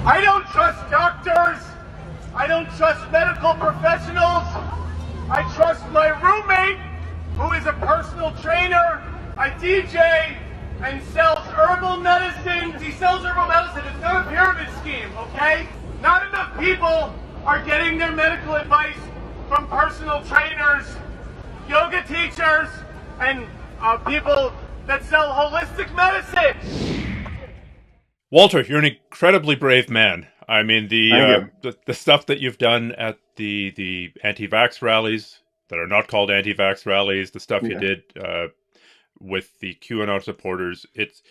I don't trust doctors. I don't trust medical professionals. I trust my roommate, who is a personal trainer, a DJ, and sells herbal medicine. He sells herbal medicine. It's not a pyramid scheme, okay? Not enough people are getting their medical advice from personal trainers, yoga teachers, and people that sell holistic medicine. Walter, you're an incredibly brave man. I mean, the stuff that you've done at the anti-vax rallies that are not called anti-vax rallies, the stuff you did with the QAnon supporters, it's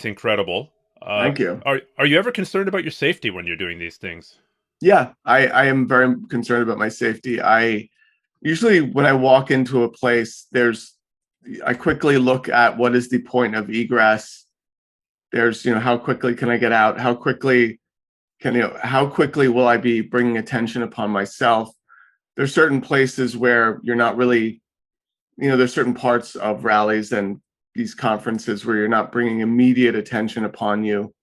incredible. Thank you. Are you ever concerned about your safety when you're doing these things? Yeah, I am very concerned about my safety. I usually, when I walk into a place, I quickly look at what is the point of egress. There's, how quickly can I get out? How quickly will I be bringing attention upon myself? There's certain places where you're not really, there's certain parts of rallies and these conferences where you're not bringing immediate attention upon you.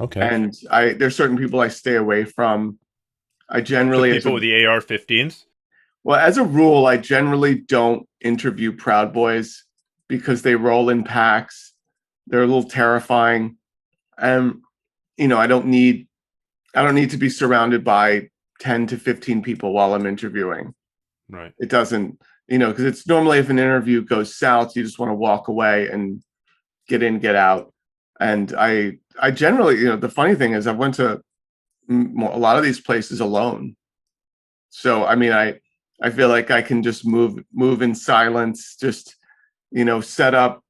Okay. And there's certain people I stay away from. I generally people with the AR-15s. Well, as a rule, I generally don't interview Proud Boys because they roll in packs. They're a little terrifying. And, I don't need to be surrounded by 10 to 15 people while I'm interviewing. Right. It doesn't, because it's normally if an interview goes south, you just want to walk away and get in, get out. And I generally, the funny thing is I went to a lot of these places alone. So, I mean, I feel like I can just move in silence, just, set up,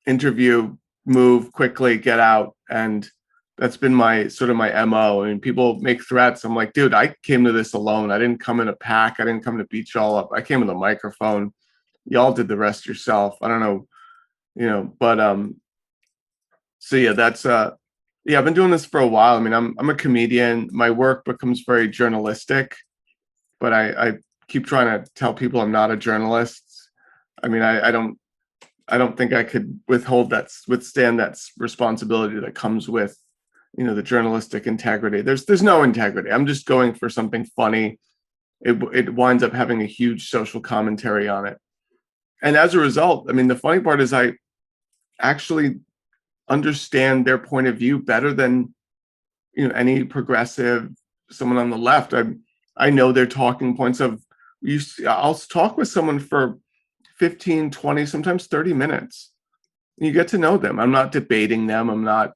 interview, move quickly, get out. And that's been my MO. I mean, people make threats. I'm like, dude, I came to this alone. I didn't come in a pack. I didn't come to beat y'all up. I came with a microphone. Y'all did the rest yourself. I don't know, but so yeah, that's I've been doing this for a while. I mean, I'm a comedian. My work becomes very journalistic, but I keep trying to tell people I'm not a journalist. I mean, I don't think I could withstand that responsibility that comes with, the journalistic integrity. There's no integrity. I'm just going for something funny. It winds up having a huge social commentary on it. And as a result, I mean, the funny part is I actually understand their point of view better than, any progressive, someone on the left. I know their talking points I'll talk with someone for 15, 20, sometimes 30 minutes. You get to know them. I'm not debating them. I'm not,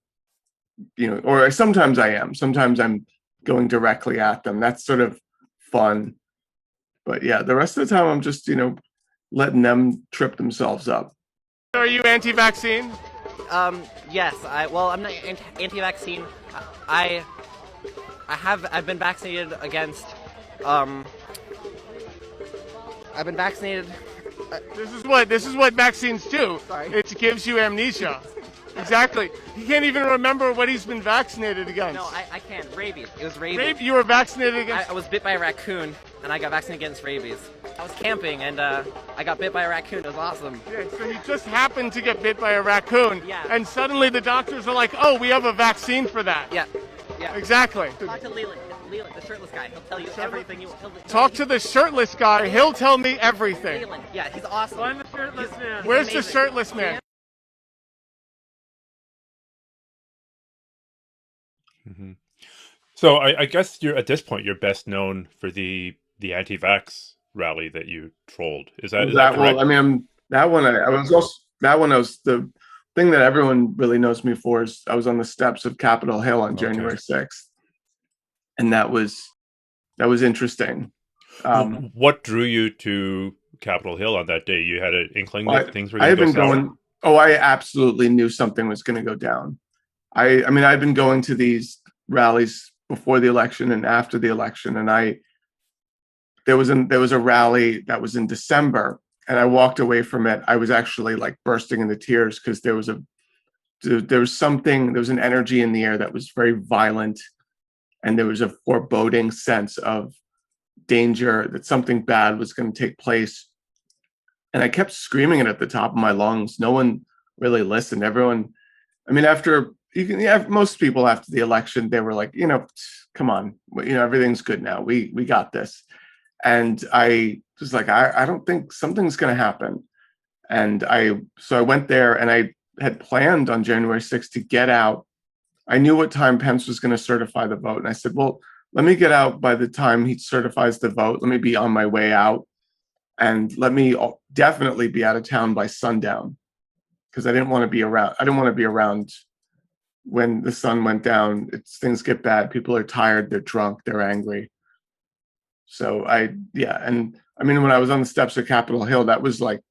or sometimes I am. Sometimes I'm going directly at them. That's sort of fun. But yeah, the rest of the time I'm just, letting them trip themselves up. Are you anti-vaccine? Yes. I'm not anti-vaccine. I've been vaccinated against. I've been vaccinated. This is what vaccines do. Sorry. It gives you amnesia. Exactly. He can't even remember what he's been vaccinated against. No, I can't. Rabies. It was rabies. You were vaccinated against? I was bit by a raccoon, and I got vaccinated against rabies. I was camping, and I got bit by a raccoon. It was awesome. Yeah, so you just happened to get bit by a raccoon, yeah. And suddenly the doctors are like, oh, we have a vaccine for that. Yeah. Exactly. Talk to Leland, the shirtless guy. He'll tell you everything you want. Talk to the shirtless guy. He'll tell me everything. Leland. Yeah, he's awesome. Find the shirtless man. Where's the shirtless man? Mm-hmm. So I guess at this point you're best known for the anti-vax rally that you trolled. Is that correct? Well, I mean, that one I was the thing that everyone really knows me for is I was on the steps of Capitol Hill on January 6th, and that was interesting. What drew you to Capitol Hill on that day? You had an inkling that things were going to go sour? I absolutely knew something was going to go down. I mean, I've been going to these rallies before the election and after the election, and there was a rally that was in December, and I walked away from it. I was actually like bursting into tears because there was an energy in the air that was very violent, and there was a foreboding sense of danger that something bad was going to take place. And I kept screaming it at the top of my lungs. No one really listened. Everyone, I mean, after you can, yeah, most people after the election, they were like, come on, everything's good now. We got this. And I was like, I don't think something's going to happen. And so I went there, and I had planned on January 6th to get out. I knew what time Pence was going to certify the vote. And I said, well, let me get out by the time he certifies the vote. Let me be on my way out. And let me definitely be out of town by sundown, because I didn't want to be around. I didn't want to be around when the sun went down. Things get bad. People are tired. They're drunk. They're angry. So and I mean, when I was on the steps of Capitol Hill, that was like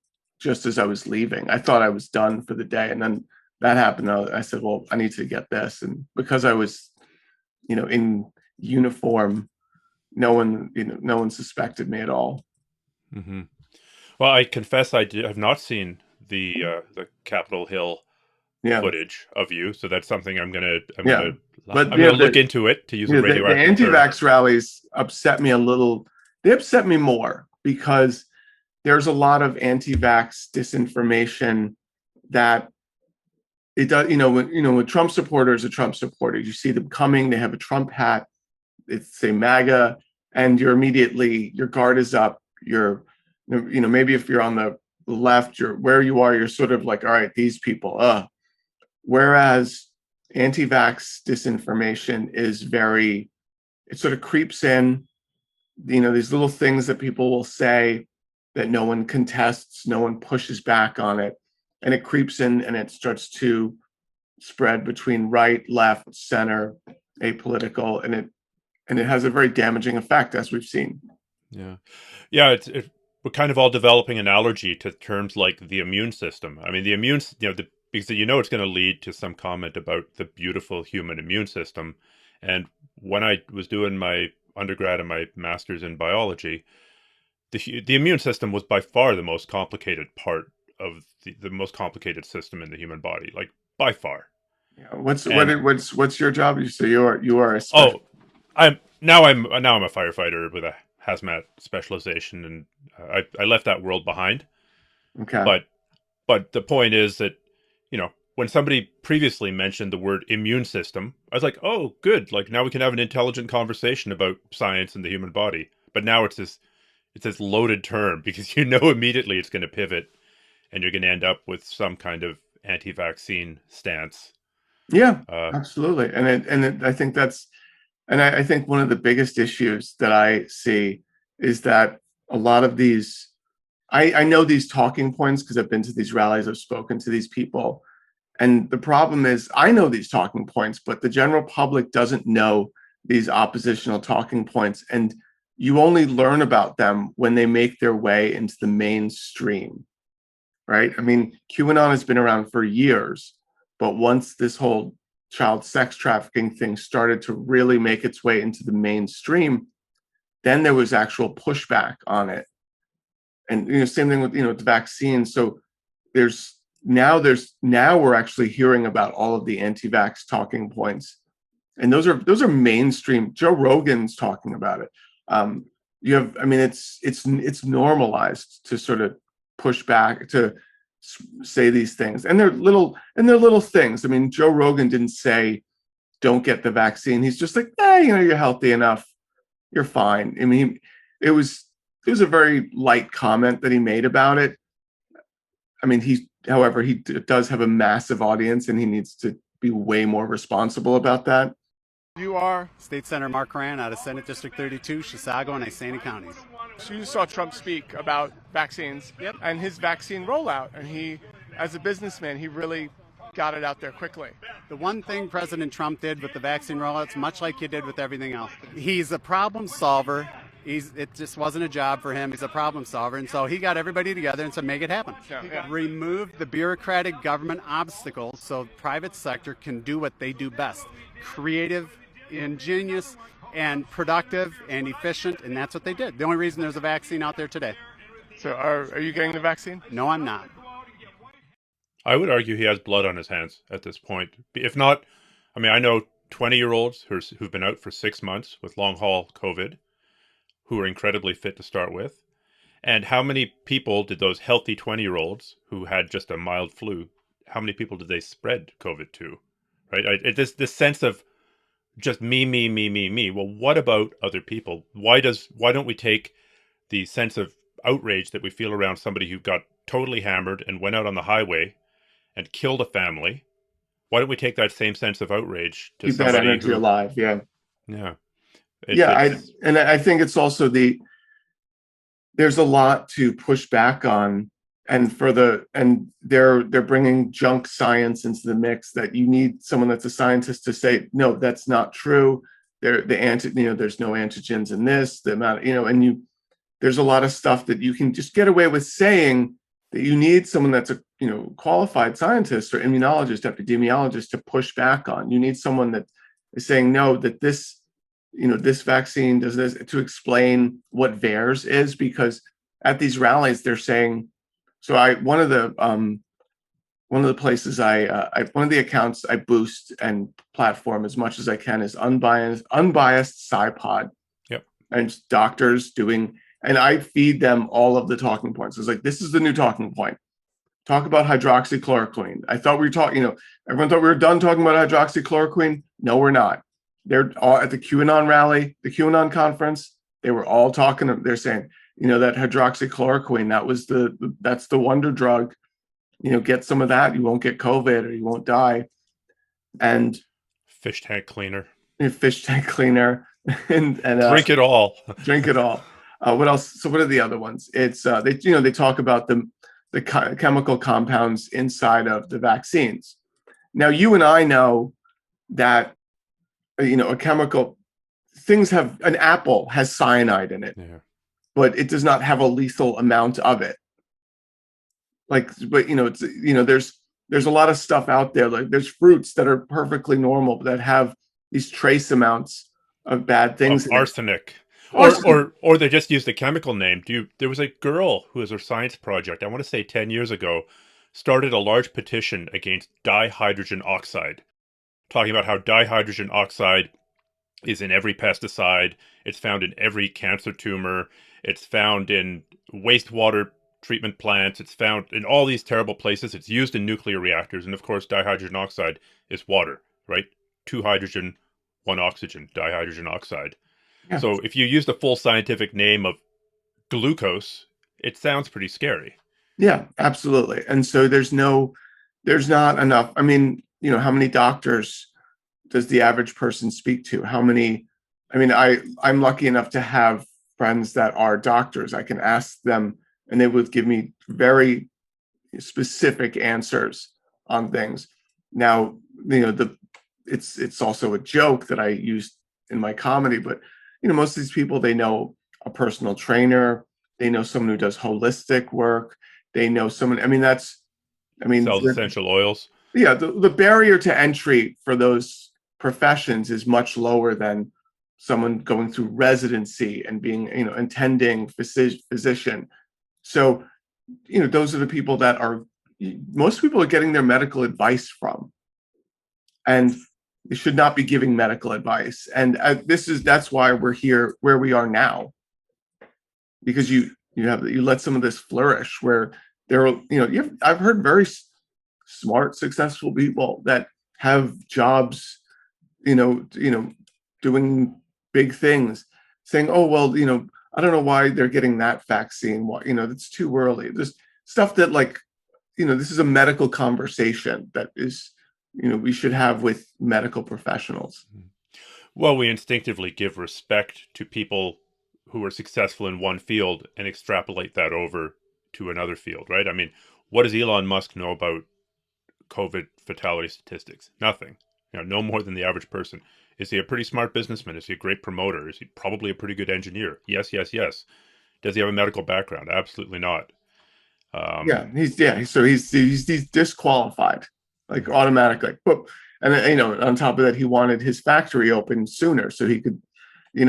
just as I was leaving. I thought I was done for the day. And then that happened. I said, well, I need to get this. And because I was, in uniform, no one suspected me at all. Mm-hmm. Well, I confess I have not seen the Capitol Hill footage of you, so that's something I'm gonna look into it, to use a radioactive the anti-vax rallies upset me a little. They upset me more because there's a lot of anti-vax disinformation that it does. When Trump supporters are Trump supporters, you see them coming. They have a Trump hat. It's say MAGA, and your guard is up. Maybe if you're on the left, you're sort of like, all right, these people. Whereas anti-vax disinformation it sort of creeps in. These little things that people will say that no one contests, no one pushes back on it, and it creeps in and it starts to spread between right, left, center, apolitical, and it has a very damaging effect, as we've seen. Yeah. We're kind of all developing an allergy to terms like the immune system. I mean, the immune, because it's going to lead to some comment about the beautiful human immune system. And when I was doing my undergrad and my master's in biology, the immune system was by far the most complicated part of the most complicated system in the human body, like by far. Yeah. What's your job? You are a special... I'm a firefighter with a hazmat specialization, and I left that world behind. Okay. But the point is that, when somebody previously mentioned the word immune system, I was like, oh, good. Like, now we can have an intelligent conversation about science and the human body. But now it's this loaded term, because immediately it's going to pivot, and you're going to end up with some kind of anti-vaccine stance. Yeah, absolutely. And I think I think one of the biggest issues that I see is that a lot of these, I know these talking points because I've been to these rallies, I've spoken to these people. And the problem is, I know these talking points, but the general public doesn't know these oppositional talking points. And you only learn about them when they make their way into the mainstream, right? I mean, QAnon has been around for years, but once this whole child sex trafficking thing started to really make its way into the mainstream, then there was actual pushback on it. And same thing with the vaccine. So now we're actually hearing about all of the anti-vax talking points, and those are mainstream. Joe Rogan's talking about it. It's normalized to sort of push back, to say these things, and they're little things. I mean, Joe Rogan didn't say don't get the vaccine. He's just like, you're healthy enough, you're fine. I mean, it was a very light comment that he made about it. I mean, however, he does have a massive audience, and he needs to be way more responsible about that. You are State Senator Mark Coran out of Senate District 32, Chisago and Iceni counties. So you saw Trump speak about vaccines and his vaccine rollout, and he, as a businessman, he really got it out there quickly. The one thing President Trump did with the vaccine rollouts, much like he did with everything else, he's a problem solver. It just wasn't a job for him. He's a problem solver, and so he got everybody together and said, make it happen. Yeah. Removed the bureaucratic government obstacles so private sector can do what they do best: creative, ingenious, and productive and efficient, and that's what they did. The only reason there's a vaccine out there today. So are you getting the vaccine? No, I'm not. I would argue he has blood on his hands at this point. If not, I mean, I know 20-year-olds who've been out for 6 months with long-haul COVID, who are incredibly fit to start with. And how many people did those healthy 20-year-olds who had just a mild flu, how many people did they spread COVID to? right? This sense of just me. Well, what about other people? Why don't we take the sense of outrage that we feel around somebody who got totally hammered and went out on the highway and killed a family? Why don't we take that same sense of outrage to Keep that somebody energy who, alive? Yeah. yeah, I think it's also there's a lot to push back on, and they're bringing junk science into the mix, that you need someone that's a scientist to say, no, that's not true. There's no antigens in this, the amount, there's a lot of stuff that you can just get away with saying, that you need someone that's a qualified scientist or immunologist, epidemiologist to push back on. You need someone that is saying, no, that this vaccine does this, to explain what VAERS is, because at these rallies they're saying, so one of the accounts I boost and platform as much as I can is unbiased SciPod. Yep. And doctors doing, and I feed them all of the talking points. It's like, this is the new talking point. Talk about hydroxychloroquine. I thought we were talking, everyone thought we were done talking about hydroxychloroquine. No, we're not. They're all at the QAnon rally, the QAnon conference. They were all talking. They're saying, that hydroxychloroquine, that's the wonder drug. Get some of that. You won't get COVID, or you won't die. And fish tank cleaner. And drink it all. Drink it all. What else? So what are the other ones? It's they talk about the chemical compounds inside of the vaccines. Now, you and I know that a chemical an apple has cyanide in it, yeah, but it does not have a lethal amount of it. There's a lot of stuff out there. Like, there's fruits that are perfectly normal that have these trace amounts of bad things. Arsenic. Or they just used the chemical name. There was a girl who was her science project, I want to say 10 years ago, started a large petition against dihydrogen oxide, talking about how dihydrogen oxide is in every pesticide. It's found in every cancer tumor. It's found in wastewater treatment plants. It's found in all these terrible places. It's used in nuclear reactors. And of course, dihydrogen oxide is water, right? 2 hydrogen, 1 oxygen, dihydrogen oxide. Yeah. So if you use the full scientific name of glucose, it sounds pretty scary. Yeah, absolutely. And so there's not enough. I mean, how many doctors does the average person speak to? I'm lucky enough to have friends that are doctors. I can ask them and they would give me very specific answers on things. Now, it's also a joke that I use in my comedy, but most of these people, they know a personal trainer, they know someone who does holistic work, they know someone. Sells essential oils. Yeah, the barrier to entry for those professions is much lower than someone going through residency and being, attending physician. So, those are the people that most people are getting their medical advice from, and they should not be giving medical advice. And that's why we're here where we are now, because you let some of this flourish where I've heard very smart, successful people that have jobs, doing big things, saying, oh, well, I don't know why they're getting that vaccine. Why, it's too early. There's stuff that this is a medical conversation that is, we should have with medical professionals. Well, we instinctively give respect to people who are successful in one field and extrapolate that over to another field, right? I mean, what does Elon Musk know about COVID fatality statistics? Nothing. No more than the average person. Is he a pretty smart businessman? Is he a great promoter? Is he probably a pretty good engineer? Yes. Does he have a medical background? Absolutely not. So he's disqualified, like, automatically. And on top of that, he wanted his factory open sooner so he could,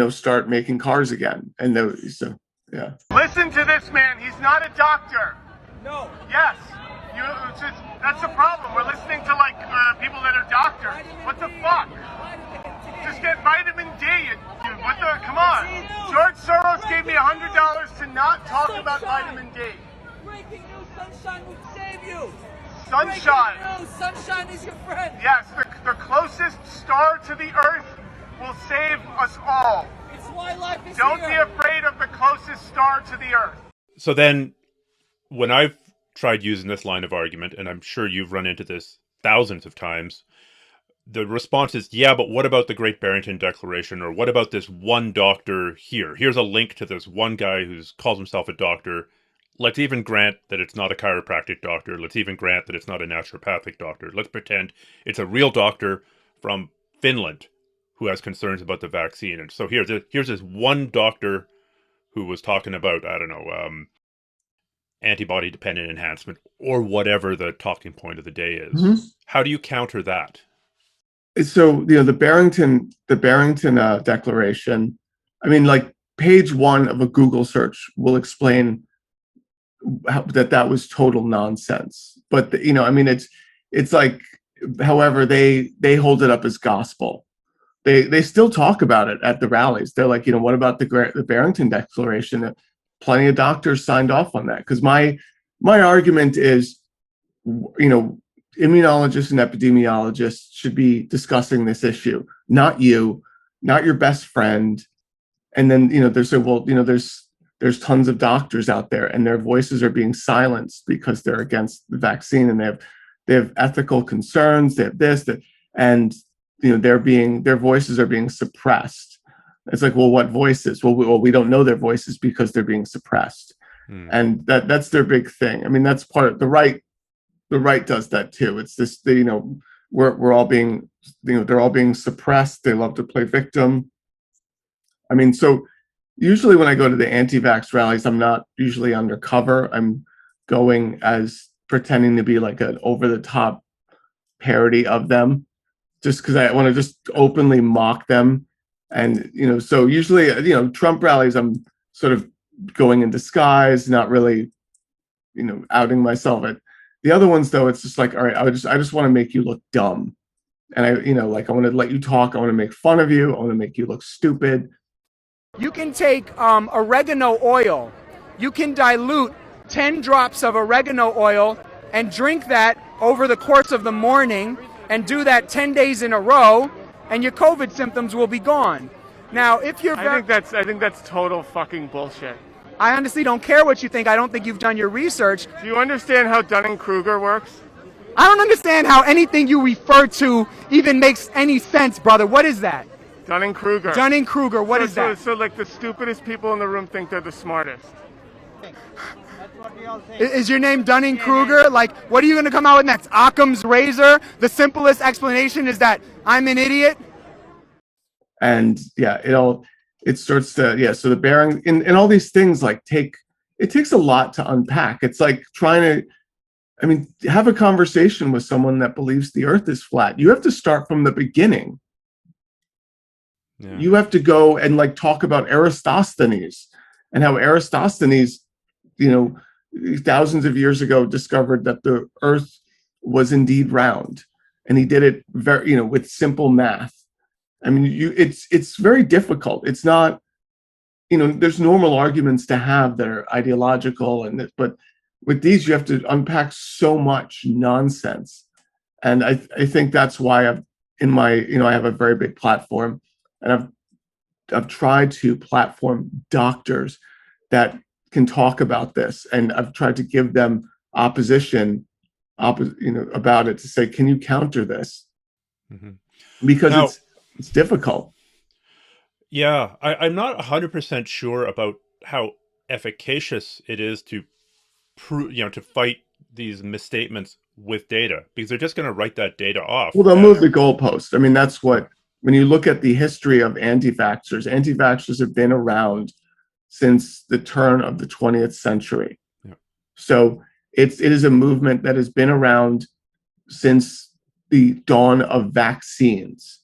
start making cars again. And yeah. Listen to this man. He's not a doctor. No. Yes. That's the problem. We're listening to people that are doctors. What the fuck? Just get vitamin D. Come on. George Soros gave me $100 to not talk about vitamin D. Breaking news, sunshine will save you. Sunshine. Breaking news, sunshine is your friend. Yes, The closest star to the Earth will save us all. It's why life is Don't here. be afraid of the closest star to the Earth. So then, when I've tried using this line of argument, and I'm sure you've run into this thousands of times, the response is, yeah, but what about the Great Barrington Declaration? Or what about this one doctor here? Here's a link to this one guy who calls himself a doctor. Let's even grant that it's not a chiropractic doctor. Let's even grant that it's not a naturopathic doctor. Let's pretend it's a real doctor from Finland who has concerns about the vaccine. And so here's this one doctor who was talking about, I don't know, antibody-dependent enhancement or whatever the talking point of the day is. Mm-hmm. How do you counter that? So, the Barrington Declaration, I mean, like page 1 of a Google search will explain that was total nonsense. But, I mean, it's like, however, they hold it up as gospel. They still talk about it at the rallies. They're like, what about the Barrington Declaration? Plenty of doctors signed off on that. Because my argument is, immunologists and epidemiologists should be discussing this issue, not you, not your best friend. And then, there's tons of doctors out there and their voices are being silenced because they're against the vaccine and they have ethical concerns, they have this, that, and, their voices are being suppressed. It's like, well, what voices? Well, we don't know their voices because they're being suppressed. And that's their big thing. I mean, that's part of the right does that too. It's this, we're all being, they're all being suppressed. They love to play victim. I mean, so usually when I go to the anti-vax rallies, I'm not usually undercover. I'm going as pretending to be like an over-the-top parody of them, just because I want to just openly mock them. And, so usually, Trump rallies, I'm sort of going in disguise, not really, outing myself. The other ones, though, it's just like, all right, I just want to make you look dumb. And I want to let you talk. I want to make fun of you. I want to make you look stupid. You can take oregano oil. You can dilute 10 drops of oregano oil and drink that over the course of the morning and do that 10 days in a row, and your COVID symptoms will be gone. Now, if you're I think that's total fucking bullshit. I honestly don't care what you think. I don't think you've done your research. Do you understand how Dunning-Kruger works? I don't understand how anything you refer to even makes any sense, brother. What is that? Dunning-Kruger. Dunning-Kruger, what is that? So like the stupidest people in the room think they're the smartest. Is your name Dunning-Kruger? Like, what are you going to come out with next? Occam's razor? The simplest explanation is that I'm an idiot? And yeah, it starts to, so the bearing and all these things it takes a lot to unpack. It's like trying to, have a conversation with someone that believes the earth is flat. You have to start from the beginning. Yeah. You have to go and talk about Eratosthenes and how Eratosthenes, thousands of years ago discovered that the earth was indeed round. And he did it very, with simple math. It's very difficult. It's not, there's normal arguments to have that are ideological, but with these, you have to unpack so much nonsense. And I think that's why I have a very big platform, and I've tried to platform doctors that can talk about this, and I've tried to give them opposition, about it, to say, can you counter this? Mm-hmm. Because it's difficult. Yeah, I'm not 100% sure about how efficacious it is to to fight these misstatements with data, because they're just going to write that data off. Well, they'll move the goalpost. That's what, when you look at the history of anti-vaxxers have been around since the turn of the 20th century. Yeah. So it is a movement that has been around since the dawn of vaccines.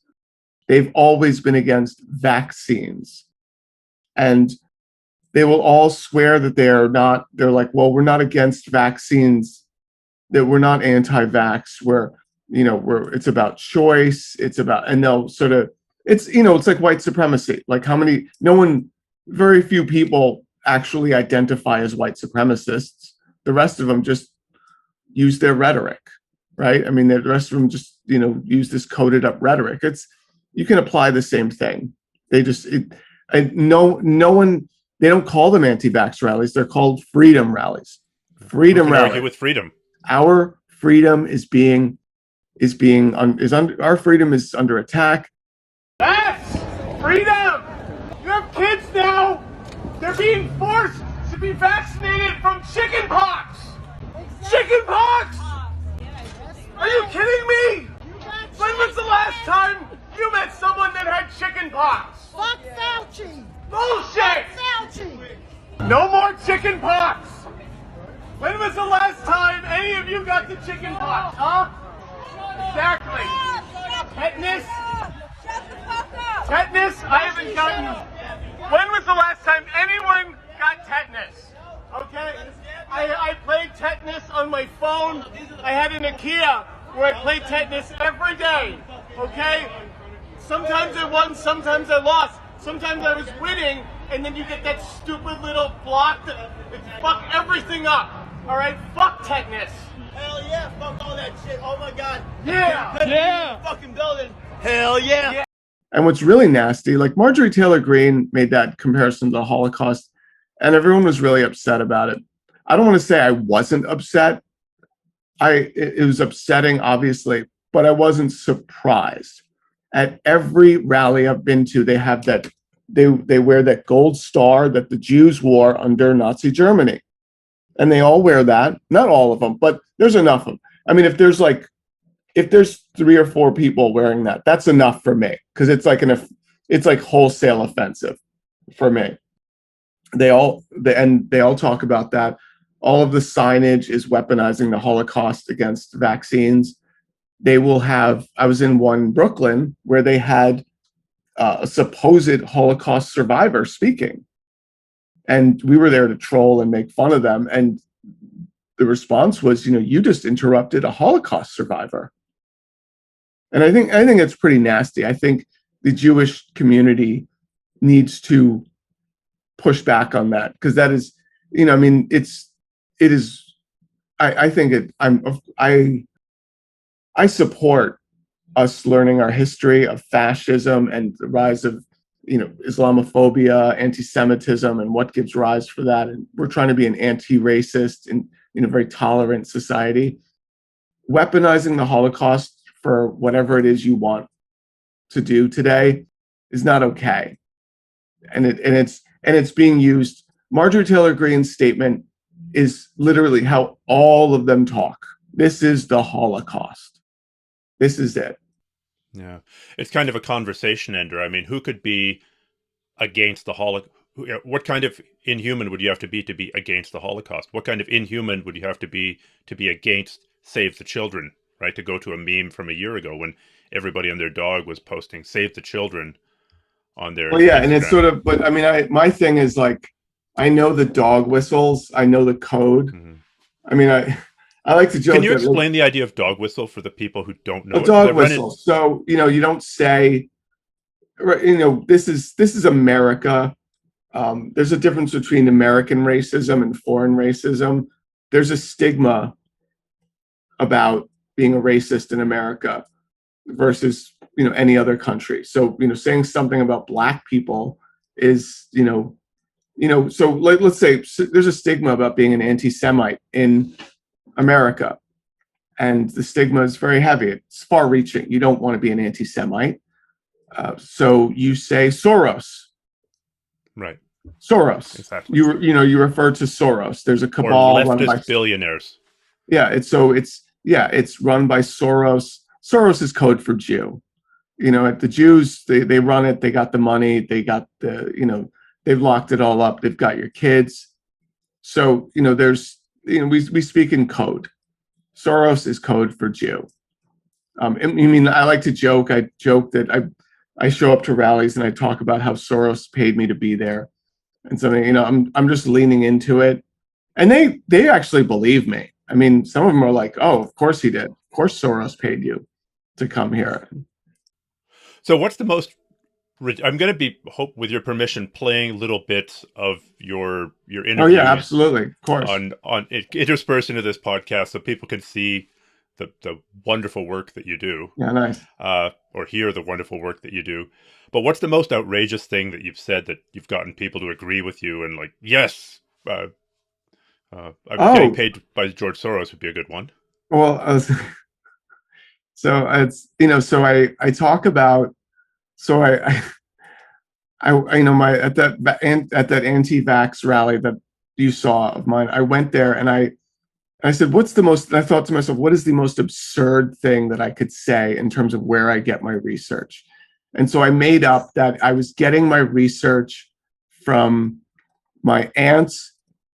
They've always been against vaccines. And they will all swear that they're like, well, we're not against vaccines, that we're not anti-vax, it's about choice, and they'll sort of, it's like white supremacy. Like very few people actually identify as white supremacists. The rest of them just use their rhetoric, right? I mean, the rest of them just, use this coded up rhetoric. You can apply the same thing. They just, no one, they don't call them anti-vax rallies. They're called freedom rallies. Freedom rally. Argue with freedom. Our freedom our freedom is under attack. That's freedom! You have kids now! They're being forced to be vaccinated from chicken pox! Chicken pox! Are you kidding me? When was the last time you met someone that had chicken pox? Fuck Fauci! Bullshit! Fauci! No more chicken pox! When was the last time any of you got the chicken pox, huh? Exactly. Tetanus? Shut the fuck up! Tetanus? I haven't gotten... When was the last time anyone got tetanus? Okay? I played tetanus on my phone. I had an IKEA where I played tetanus every day. Okay? Sometimes I won, sometimes I lost. Sometimes I was winning, and then you get that stupid little block that fuck everything up. Alright? Fuck tetanus. Hell yeah, fuck all that shit. Oh my god. Yeah. Yeah. Fucking building. Hell yeah. And what's really nasty, like Marjorie Taylor Greene made that comparison to the Holocaust, and everyone was really upset about it. I don't want to say I wasn't upset. It was upsetting, obviously, but I wasn't surprised. At every rally I've been to, they have that, they wear that gold star that the Jews wore under Nazi Germany. And they all wear that. Not all of them, but there's enough of them. I mean, if there's 3 or 4 people wearing that, that's enough for me, because it's like wholesale offensive for me. They all talk about that. All of the signage is weaponizing the Holocaust against vaccines. They will have, I was in one Brooklyn where they had a supposed Holocaust survivor speaking. And we were there to troll and make fun of them. And the response was, you just interrupted a Holocaust survivor. And I think it's pretty nasty. I think the Jewish community needs to push back on that, because that is, I support us learning our history of fascism and the rise of, Islamophobia, anti-Semitism, and what gives rise for that. And we're trying to be an anti-racist and, very tolerant society. Weaponizing the Holocaust for whatever it is you want to do today is not okay. And it's being used. Marjorie Taylor Greene's statement is literally how all of them talk. This is the Holocaust. This is it. Yeah. It's kind of a conversation ender. I mean, who could be against the Holocaust? What kind of inhuman would you have to be against the Holocaust? What kind of inhuman would you have to be against Save the Children, right? To go to a meme from a year ago when everybody and their dog was posting Save the Children on their Well, yeah, Instagram. and it's sort of, but I mean, my thing is like, I know the dog whistles, I know the code. Mm-hmm. I mean, I like to joke. Can you explain the idea of dog whistle for the people who don't know? A dog whistle. So, you don't say, this is America. There's a difference between American racism and foreign racism. There's a stigma about being a racist in America versus, any other country. So, saying something about Black people is, so let's say there's a stigma about being an anti-Semite in America, and the stigma is very heavy. It's far-reaching. You don't want to be an anti-Semite, so you say Soros, right? Soros. Exactly. You refer to Soros. There's a cabal or leftist run by billionaires. Yeah, it's run by Soros. Soros is code for Jew. At the Jews, they run it. They got the money. They got the they've locked it all up. They've got your kids. So there's. We speak in code. Soros is code for Jew. I like to joke. I joke that I show up to rallies and I talk about how Soros paid me to be there, and something. I'm just leaning into it, and they actually believe me. I mean, some of them are like, "Oh, of course he did. Of course Soros paid you to come here." So, what's the most? I'm going to be, with your permission, playing little bits of your interview. Oh yeah, absolutely, of course. On interspersed into this podcast, so people can see the wonderful work that you do. Yeah, nice. Or hear the wonderful work that you do. But what's the most outrageous thing that you've said that you've gotten people to agree with you and like, yes, getting paid by George Soros would be a good one. Well, so it's, so I talk about, so I at that anti-vax rally that you saw of mine, I went there and I said, I thought to myself, what is the most absurd thing that I could say in terms of where I get my research? And so I made up that I was getting my research from my aunt's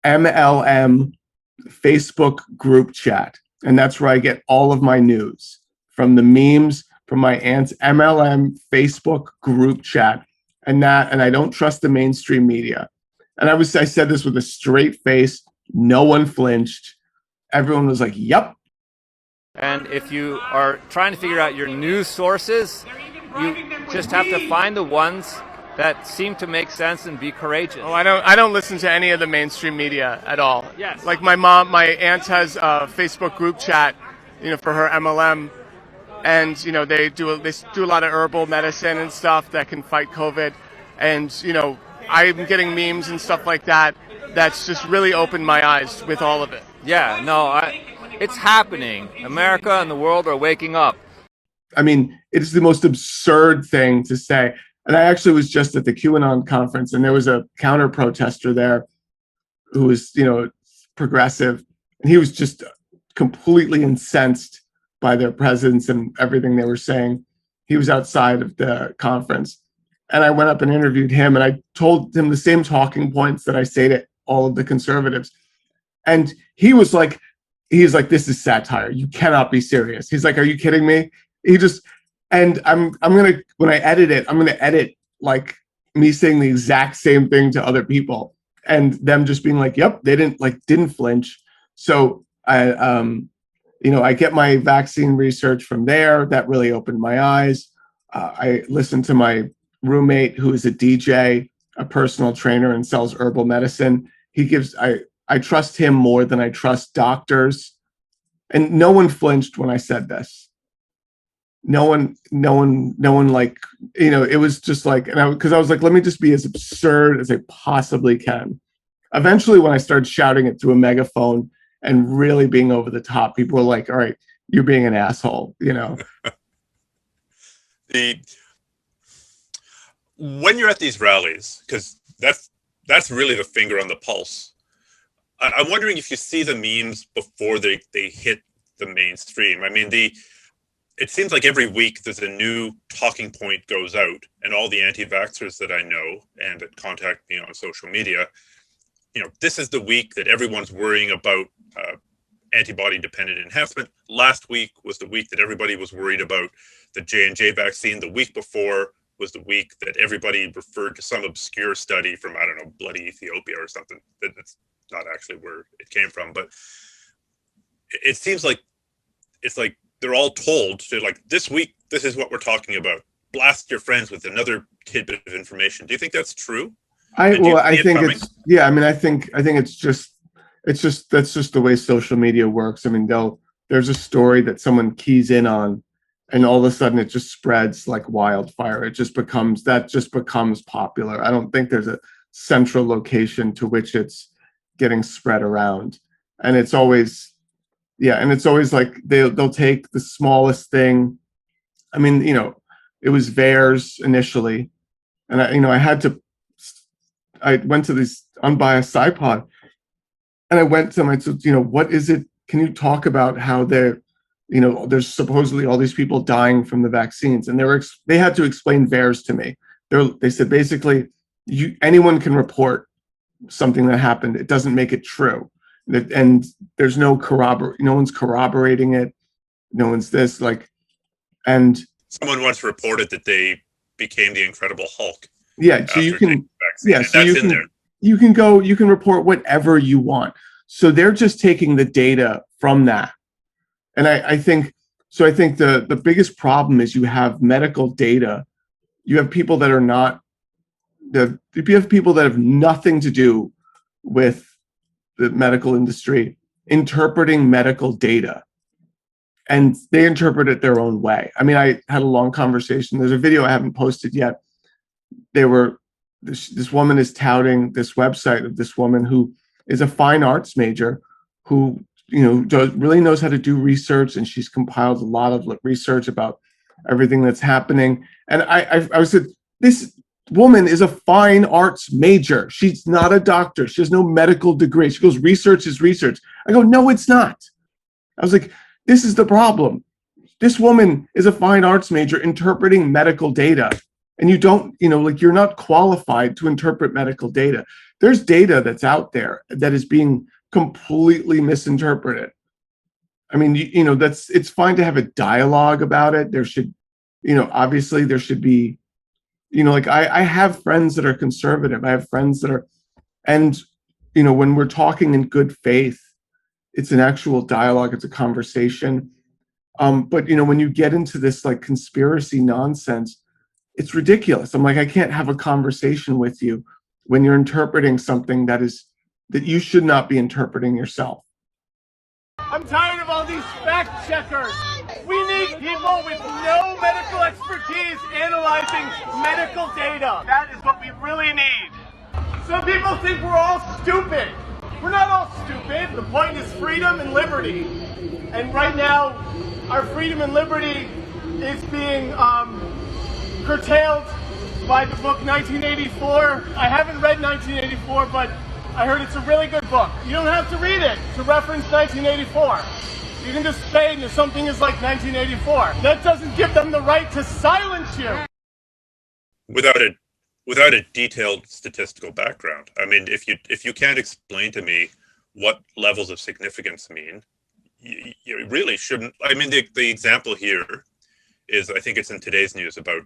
MLM Facebook group chat. And that's where I get all of my news, from the memes, from my aunt's MLM Facebook group chat. And I don't trust the mainstream media. And I said this with a straight face. No one flinched. Everyone was like, yep. And if you are trying to figure out your news sources, you just have to find the ones that seem to make sense and be courageous. Oh, I don't listen to any of the mainstream media at all. Yes. Like my aunt has a Facebook group chat, for her MLM, and they do a lot of herbal medicine and stuff that can fight COVID, and I'm getting memes and stuff like that. That's just really opened my eyes with all of it. Yeah, no, it's happening. America and the world are waking up. I mean, it's the most absurd thing to say. And I actually was just at the QAnon conference, and there was a counter protester there who was, progressive, and he was just completely incensed by their presence and everything they were saying. He was outside of the conference, and I went up and interviewed him, and I told him the same talking points that I say to all of the conservatives. And he's like, this is satire. You cannot be serious. He's like, are you kidding me? And when I edit it, I'm gonna edit like me saying the exact same thing to other people, and them just being like, yep, they didn't flinch. So I get my vaccine research from there. That really opened my eyes. I listened to my roommate, who is a DJ, a personal trainer, and sells herbal medicine. I trust him more than I trust doctors. And no one flinched when I said this. No one, like, it was just like, because I was like, let me just be as absurd as I possibly can. Eventually, when I started shouting it through a megaphone and really being over the top, people were like, all right, you're being an asshole, When you're at these rallies, because that's really the finger on the pulse. I'm wondering if you see the memes before they hit the mainstream. I mean, it seems like every week there's a new talking point goes out, and all the anti-vaxxers that I know and that contact me on social media, this is the week that everyone's worrying about antibody-dependent enhancement. Last week was the week that everybody was worried about the J&J vaccine. The week before was the week that everybody referred to some obscure study from, I don't know, bloody Ethiopia or something. That's not actually where it came from, but it seems like it's like they're all told to, like, this week, this is what we're talking about. Blast your friends with another tidbit of information. Do you think that's true? I think it's just that's just the way social media works. I mean, there's a story that someone keys in on, and all of a sudden it just spreads like wildfire. It just becomes popular. I don't think there's a central location to which it's getting spread around, and it's always like they'll take the smallest thing. I mean, it was VAERS initially, and I went to this unbiased SciPod, and I went to them. I said, what is it? Can you talk about how there's supposedly all these people dying from the vaccines, and they had to explain VAERS to me. They said basically, anyone can report something that happened. It doesn't make it true, and there's no one's corroborating it. No one's this and someone once reported that they became the Incredible Hulk. Yeah, so you can. Yeah, so you can report whatever you want. So they're just taking the data from that. And I think the biggest problem is you have medical data. You have people that have nothing to do with the medical industry interpreting medical data. and they interpret it their own way. I mean, I had a long conversation. There's a video I haven't posted yet. This woman is touting this website of this woman who is a fine arts major who, really knows how to do research, and she's compiled a lot of research about everything that's happening. And I said, this woman is a fine arts major. She's not a doctor. She has no medical degree. She goes, research is research. I go, no, it's not. I was like, this is the problem. This woman is a fine arts major interpreting medical data. And you don't, you're not qualified to interpret medical data. There's data that's out there that is being completely misinterpreted. I mean, it's fine to have a dialogue about it. There should, obviously there should be, I have friends that are conservative. I have friends that are, and, when we're talking in good faith, it's an actual dialogue, it's a conversation. But, when you get into this like conspiracy nonsense, it's ridiculous. I'm like, I can't have a conversation with you when you're interpreting something that you should not be interpreting yourself. I'm tired of all these fact checkers. We need people with no medical expertise analyzing medical data. That is what we really need. Some people think we're all stupid. We're not all stupid. The point is freedom and liberty. And right now, our freedom and liberty is being curtailed by the book 1984. I haven't read 1984, but I heard it's a really good book. You don't have to read it to reference 1984. You can just say that something is like 1984. That doesn't give them the right to silence you. Without a detailed statistical background. I mean, if you can't explain to me what levels of significance mean, you really shouldn't. I mean, the example here is, I think it's in today's news, about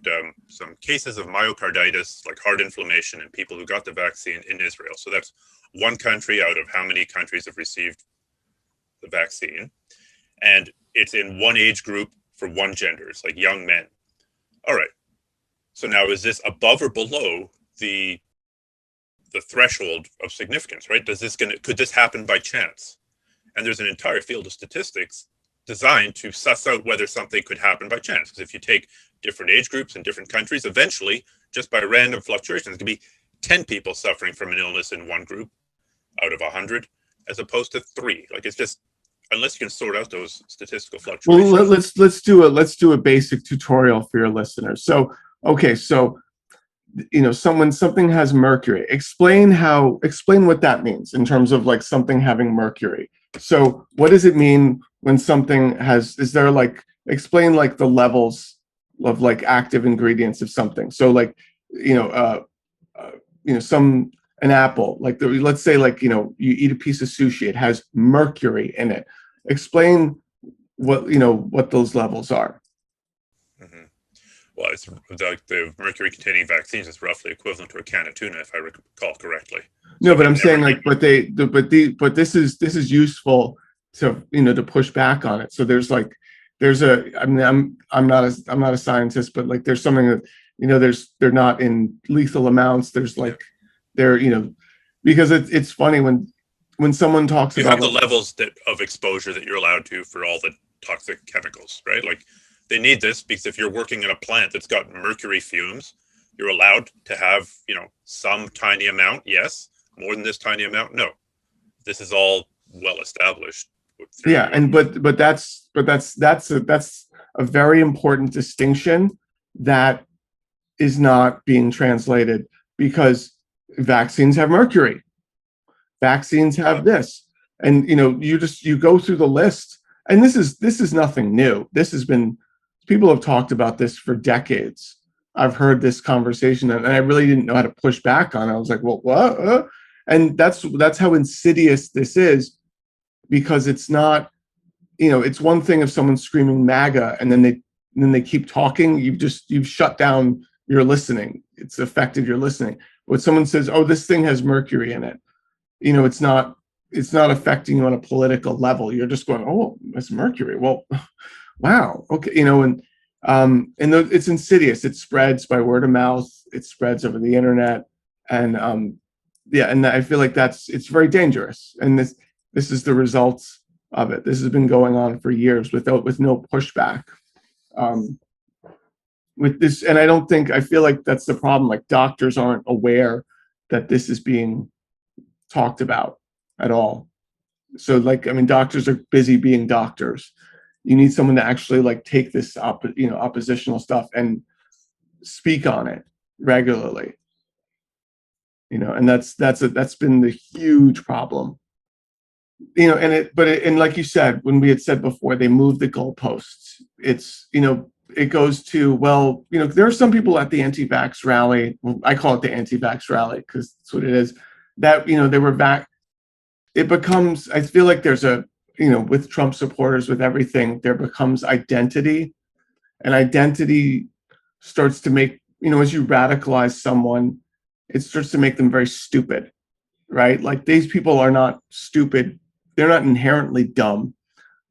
some cases of myocarditis, like heart inflammation, in people who got the vaccine in Israel. So that's one country out of how many countries have received the vaccine. And it's in one age group for one gender. It's like young men. All right. So now, is this above or below the threshold of significance, right? Could this happen by chance? And there's an entire field of statistics designed to suss out whether something could happen by chance. Because if you take different age groups in different countries, eventually, just by random fluctuations, it could be 10 people suffering from an illness in one group out of 100, as opposed to 3. Like, it's just, unless you can sort out those statistical fluctuations. Well, let's do a basic tutorial for your listeners. So, okay, so when something has mercury, explain what that means in terms of like something having mercury. So what does it mean when something has, explain like the levels of like active ingredients of something. So like, an apple, like let's say like, you eat a piece of sushi, it has mercury in it. Explain what those levels are. Mm-hmm. Well, it's like the mercury containing vaccines is roughly equivalent to a can of tuna, if I recall correctly. No, but I'm saying like, but this is useful to to push back on it. So I'm not a scientist, but like there's something that they're not in lethal amounts. There's like because it's funny when someone talks about the levels of exposure that you're allowed to for all the toxic chemicals, right? Like they need this because if you're working in a plant that's got mercury fumes, you're allowed to have some tiny amount, yes. More than this tiny amount, no. This is all well established. Yeah, and but that's a very important distinction that is not being translated, because vaccines have mercury. Vaccines have this, and you go through the list, and this is nothing new. People have talked about this for decades. I've heard this conversation, and I really didn't know how to push back on it. I was like, well, what? And that's how insidious this is, because it's not, it's one thing if someone's screaming MAGA and then they keep talking, you've shut down your listening. It's affected your listening. When someone says, oh, this thing has mercury in it, it's not affecting you on a political level. You're just going, oh, it's mercury. Well, wow. Okay. It's insidious. It spreads by word of mouth. It spreads over the internet. And, and I feel like it's very dangerous. And this is the results of it. This has been going on for years with no pushback. With this, and I feel like that's the problem. Like, doctors aren't aware that this is being talked about at all. So, like, I mean, doctors are busy being doctors. You need someone to actually like take this oppositional stuff and speak on it regularly. And that's been the huge problem. And like you said, when we had said before, they moved the goalposts. It's, it goes to, well, there are some people at the anti-vax rally. Well, I call it the anti-vax rally because that's what it is. That, they were back. It becomes, I feel like there's a, with Trump supporters, with everything, there becomes identity, and identity starts to make, as you radicalize someone, it starts to make them very stupid, right? Like, these people are not stupid. They're not inherently dumb.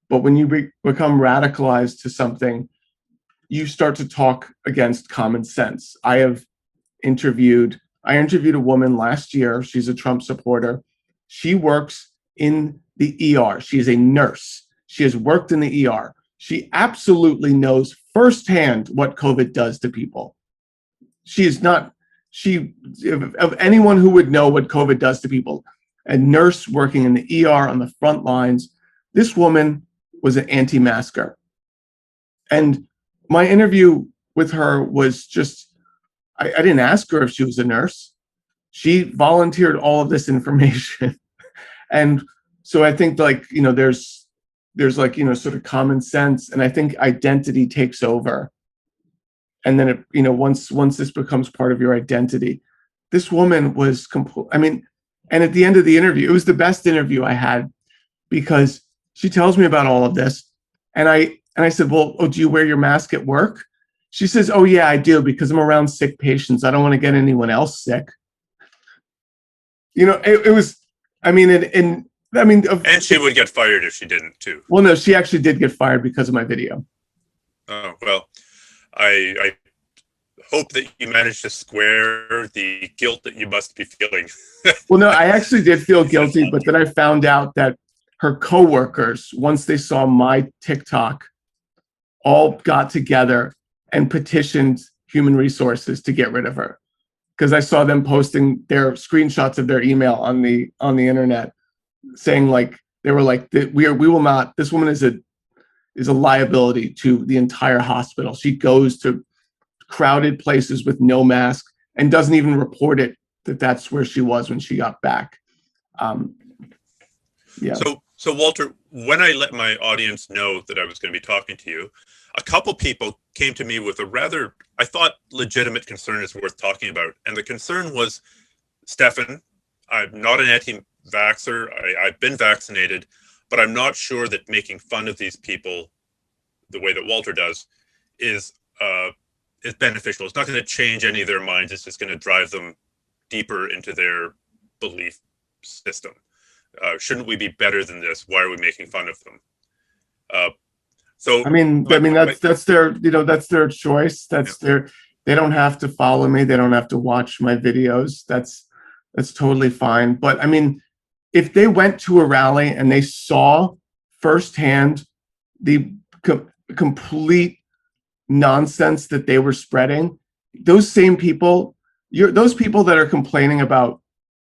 But when you become radicalized to something, you start to talk against common sense. I interviewed a woman last year. She's a Trump supporter. She works in the ER. She is a nurse. She has worked in the ER. She absolutely knows firsthand what COVID does to people. Of anyone who would know what COVID does to people, a nurse working in the ER on the front lines, this woman was an anti-masker. And my interview with her was just, I didn't ask her if she was a nurse. She volunteered all of this information. And so I think, like, there's like, sort of common sense. And I think identity takes over. And then, once this becomes part of your identity, this woman was complete. I mean, and at the end of the interview, it was the best interview I had, because she tells me about all of this. And I said, well, do you wear your mask at work? She says, oh yeah, I do, because I'm around sick patients. I don't want to get anyone else sick. It was, and she would get fired if she didn't too. Well, no, she actually did get fired because of my video. Oh, well, I hope that you managed to square the guilt that you must be feeling. Well, no, I actually did feel guilty, but then I found out that her coworkers, once they saw my TikTok, all got together and petitioned human resources to get rid of her, because I saw them posting their screenshots of their email on the internet, saying, like, they were like, we will not. This woman is a liability to the entire hospital. She goes to crowded places with no mask and doesn't even report it that that's where she was when she got back. Yeah. So Walter, when I let my audience know that I was going to be talking to you, a couple people came to me with a rather, I thought, legitimate concern is worth talking about. And the concern was, Stephan, I'm not an anti-vaxxer. I've been vaccinated, but I'm not sure that making fun of these people the way that Walter does is beneficial. It's not going to change any of their minds. It's just going to drive them deeper into their belief system. Shouldn't we be better than this? Why are we making fun of them? That's their, that's their choice. They don't have to follow me. They don't have to watch my videos. That's totally fine. But I mean, if they went to a rally and they saw firsthand the complete nonsense that they were spreading, those same people, those people that are complaining about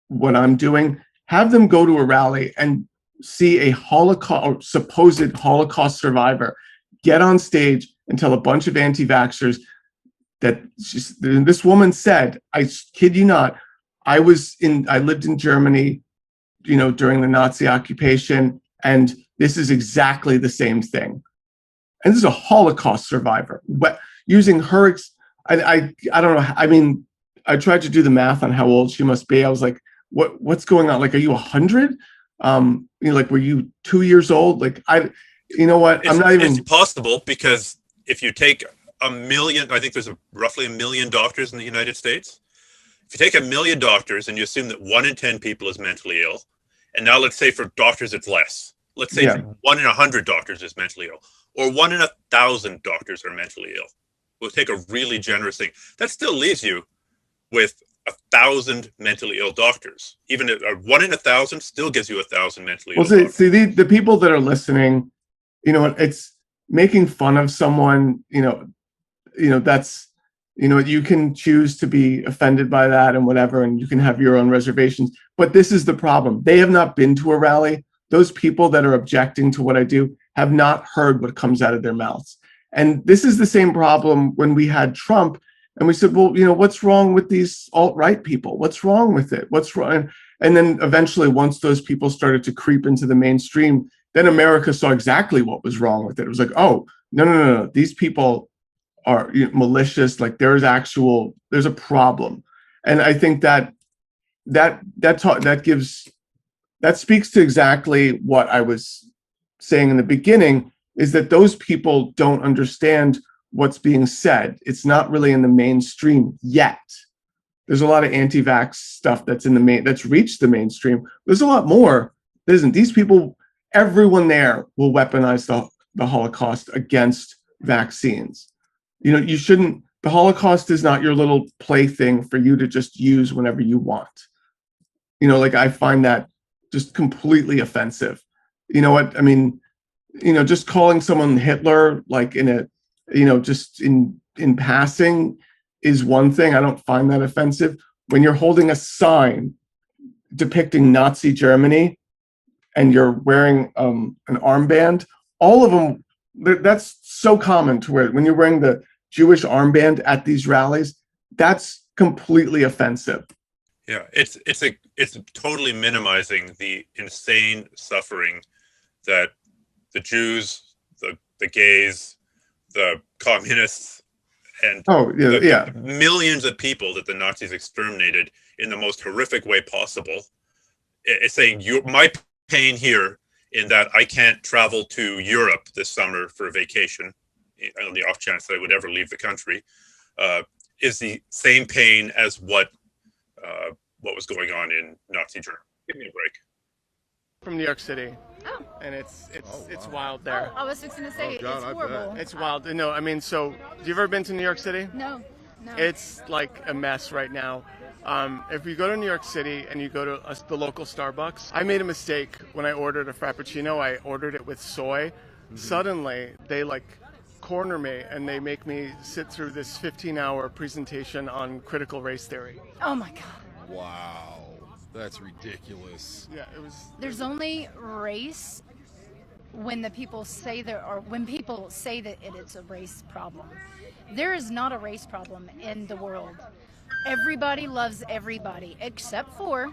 what I'm doing, have them go to a rally and see a Holocaust or supposed Holocaust survivor get on stage and tell a bunch of anti-vaxxers that this woman said, I kid you not, I lived in Germany, during the Nazi occupation, and this is exactly the same thing. And this is a Holocaust survivor. But using her, I don't know. I mean, I tried to do the math on how old she must be. I was like, what's going on? Like, are you 100? Like, were you 2 years old? Like, I'm not even. It's possible, because if you take 1 million, I think there's roughly 1 million doctors in the United States. If you take 1 million doctors and you assume that 1 in 10 people is mentally ill, and now let's say for doctors it's less. Let's say 1 in 100 doctors is mentally ill, or 1 in 1,000 doctors are mentally ill. We'll take a really generous thing. That still leaves you with 1,000 mentally ill doctors. Even 1 in 1,000 still gives you 1,000 mentally ill Well, doctors. see, the people that are listening, it's making fun of someone, that's, you can choose to be offended by that and whatever, and you can have your own reservations. But this is the problem. They have not been to a rally. Those people that are objecting to what I do have not heard what comes out of their mouths. And this is the same problem when we had Trump and we said, well, what's wrong with these alt-right people? What's wrong with it? What's wrong? And then eventually, once those people started to creep into the mainstream, then America saw exactly what was wrong with it. It was like, oh, no. These people are malicious. Like there's a problem. And I think that speaks to exactly what I was saying in the beginning, is that those people don't understand what's being said. It's not really in the mainstream yet. There's a lot of anti-vax stuff that's reached the mainstream. There's a lot more. There isn't. These people, everyone there will weaponize the Holocaust against vaccines. You shouldn't. The Holocaust is not your little plaything for you to just use whenever you want. I find that just completely offensive. You know what I mean? Just calling someone Hitler, like just in passing, is one thing. I don't find that offensive. When you're holding a sign depicting Nazi Germany and you're wearing an armband, all of them, that's so common to where when you're wearing the Jewish armband at these rallies, that's completely offensive. Yeah, it's totally minimizing the insane suffering that the Jews, the gays, the communists, and the millions of people that the Nazis exterminated in the most horrific way possible. It's saying my pain here in that I can't travel to Europe this summer for a vacation, on the off chance that I would ever leave the country, is the same pain as what was going on in Nazi Germany. Give me a break. From New York City. Oh. And it's wild there. I was fixing to say it's horrible. It's wild. No, I mean, so have you ever been to New York City? No. It's like a mess right now. If you go to New York City and you go to the local Starbucks, I made a mistake when I ordered a Frappuccino. I ordered it with soy. Mm-hmm. Suddenly, they corner me and they make me sit through this 15-hour presentation on critical race theory. Oh my God. Wow. That's ridiculous. Yeah, it was. There's only race when people say that it's a race problem. There is not a race problem in the world. Everybody loves everybody except for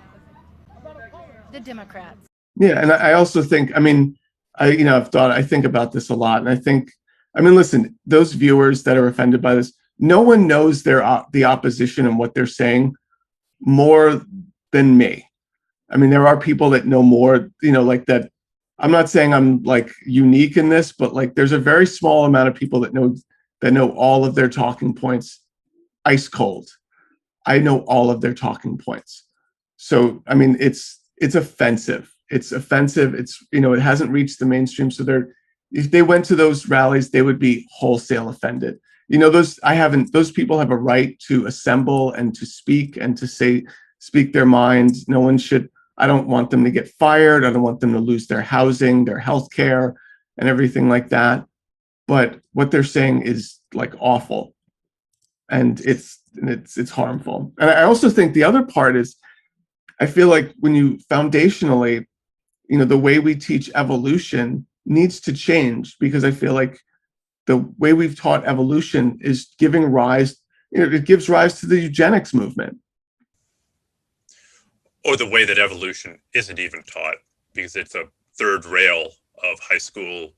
the Democrats. Yeah, and I also think, I think about this a lot, and listen, those viewers that are offended by this, no one knows the opposition and what they're saying more than me. There are people that know more, like that. I'm not saying I'm unique in this, but there's a very small amount of people that know all of their talking points ice cold. I know all of their talking points. So, it's offensive. It's offensive. It hasn't reached the mainstream. So if they went to those rallies, they would be wholesale offended. Those people have a right to assemble and to speak and to speak their minds. No one should. I don't want them to get fired. I don't want them to lose their housing, their health care, and everything like that. But what they're saying is awful, and it's harmful. And I also think the other part is, I feel like when you foundationally, the way we teach evolution needs to change, because I feel like the way we've taught evolution is giving rise, it gives rise to the eugenics movement. Or the way that evolution isn't even taught, because it's a third rail of high school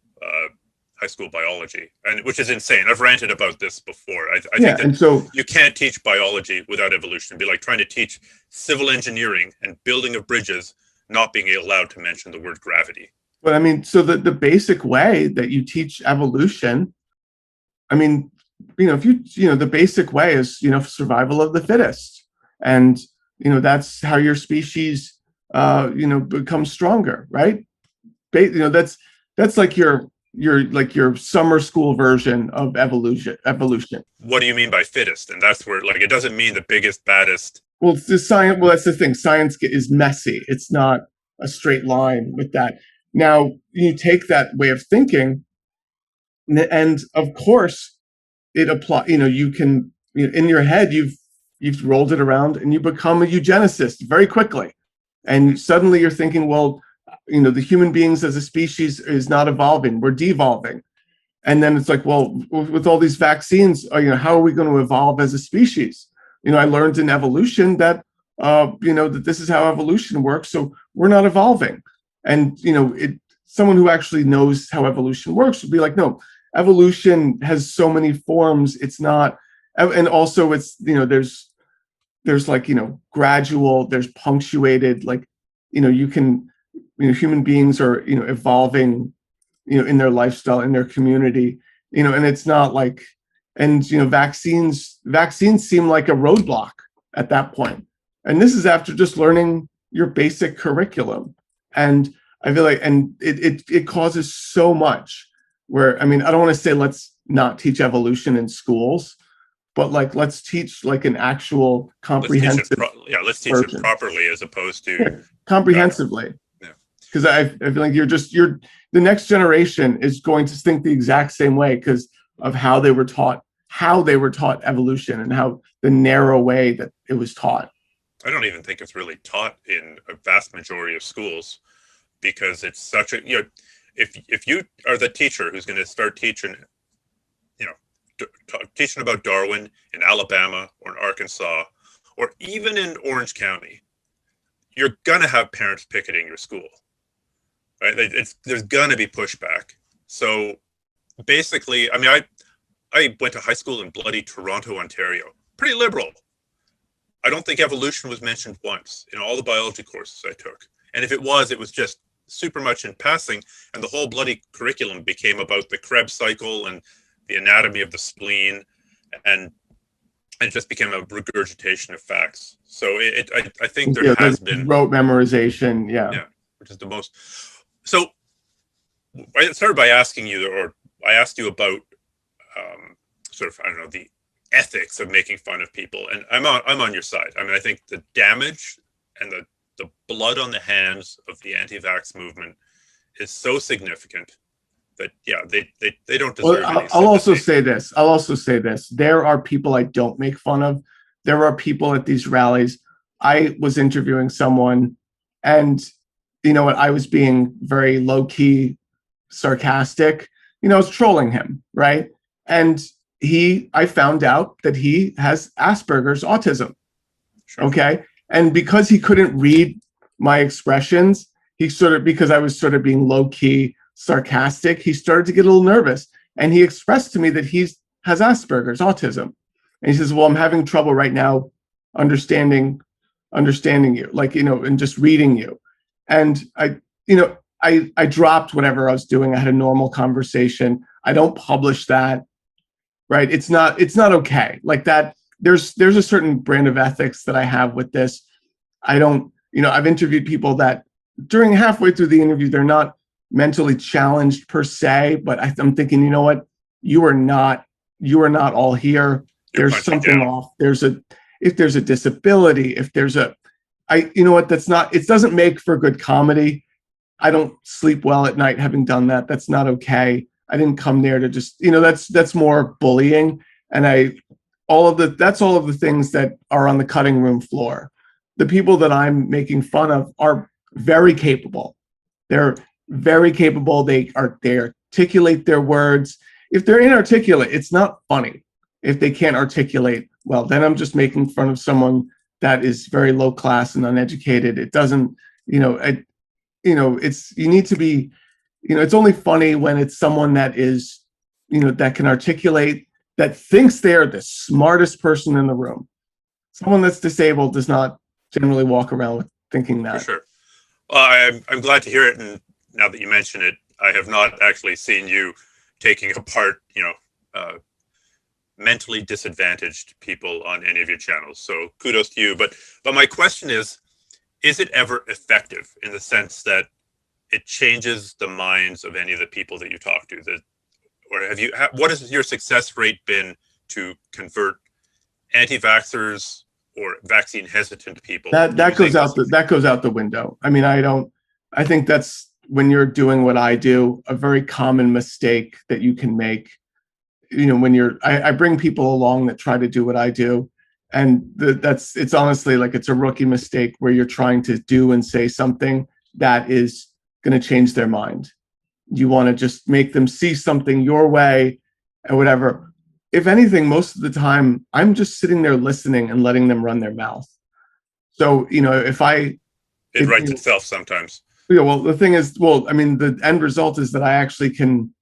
biology, and which is insane. I've ranted about this before. I think that you can't teach biology without evolution. It'd be like trying to teach civil engineering and building of bridges, not being allowed to mention the word gravity. But so the basic way that you teach evolution, the basic way is, survival of the fittest. And, that's how your species, becomes stronger, right? That's like your your summer school version of evolution. What do you mean by fittest? And that's where, like, it doesn't mean the biggest, baddest. Well, it's the science. Well, that's the thing. Science is messy. It's not a straight line with that. Now, you take that way of thinking, and of course, it apply. You can, in your head, you've rolled it around, and you become a eugenicist very quickly, and suddenly you're thinking, well, the human beings as a species is not evolving; we're devolving. And then it's like, well, with all these vaccines, how are we going to evolve as a species? I learned in evolution that, that this is how evolution works. So we're not evolving. And, someone who actually knows how evolution works would be like, no, evolution has so many forms. It's not, and also it's, there's like, gradual, there's punctuated, like, human beings are, evolving, in their lifestyle, in their community, and it's not like, and, vaccines seem like a roadblock at that point. And this is after just learning your basic curriculum. And I feel like, and it causes so much where, I don't want to say let's not teach evolution in schools, but like, let's teach like an actual comprehensive. Let's teach it properly as opposed to comprehensively. Because I feel like the next generation is going to think the exact same way because of how they were taught evolution and how the narrow way that it was taught. I don't even think it's really taught in a vast majority of schools because it's such a, if you are the teacher who's going to start teaching, teaching about Darwin in Alabama or in Arkansas or even in Orange County, you're going to have parents picketing your school. Right? There's going to be pushback. So basically, I went to high school in bloody Toronto, Ontario. Pretty liberal. I don't think evolution was mentioned once in all the biology courses I took. And if it was just super much in passing. And the whole bloody curriculum became about the Krebs cycle and the anatomy of the spleen. And it just became a regurgitation of facts. So I think there has been rote memorization. Yeah. Which is the most. So I started by asking you, or I asked you about the ethics of making fun of people, and I'm on your side. I think the damage and the blood on the hands of the anti-vax movement is so significant that they don't deserve. Well, I'll also say this. There are people I don't make fun of. There are people at these rallies. I was interviewing someone, and you know what? I was being very low-key sarcastic. I was trolling him, right? And I found out that he has Asperger's autism. Sure. Okay. And because he couldn't read my expressions, because I was sort of being low-key sarcastic, he started to get a little nervous. And he expressed to me that he has Asperger's autism. And he says, well, I'm having trouble right now understanding you, and just reading you. And I dropped whatever I was doing. I had a normal conversation. I don't publish that, right? It's not okay. Like that, there's a certain brand of ethics that I have with this. I don't, I've interviewed people that during halfway through the interview, they're not mentally challenged per se, but I'm thinking, you know what? You are not all here. There's something off. If there's a disability, if there's it doesn't make for good comedy. I don't sleep well at night having done that. That's not okay. I didn't come there to just, that's more bullying. And that's all of the things that are on the cutting room floor. The people that I'm making fun of are very capable. They're very capable. They articulate their words. If they're inarticulate, it's not funny. If they can't articulate well, then I'm just making fun of someone that is very low class and uneducated. It doesn't, it's, you need to be, it's only funny when it's someone that is, that can articulate, that thinks they're the smartest person in the room. Someone that's disabled does not generally walk around with thinking that. For sure. Well, I'm glad to hear it. And now that you mention it, I have not actually seen you taking apart, mentally disadvantaged people on any of your channels. So kudos to you. But my question is it ever effective in the sense that it changes the minds of any of the people that you talk to? What has your success rate been to convert anti-vaxxers or vaccine hesitant people? That goes out the window. I mean, I think that's, when you're doing what I do, a very common mistake that you can make. When I bring people along that try to do what I do, and it's honestly like, it's a rookie mistake where you're trying to do and say something that is going to change their mind. You want to just make them see something your way or whatever. If anything, most of the time, I'm just sitting there listening and letting them run their mouth. So, it writes itself sometimes. Yeah, well, the thing is, the end result is that I actually can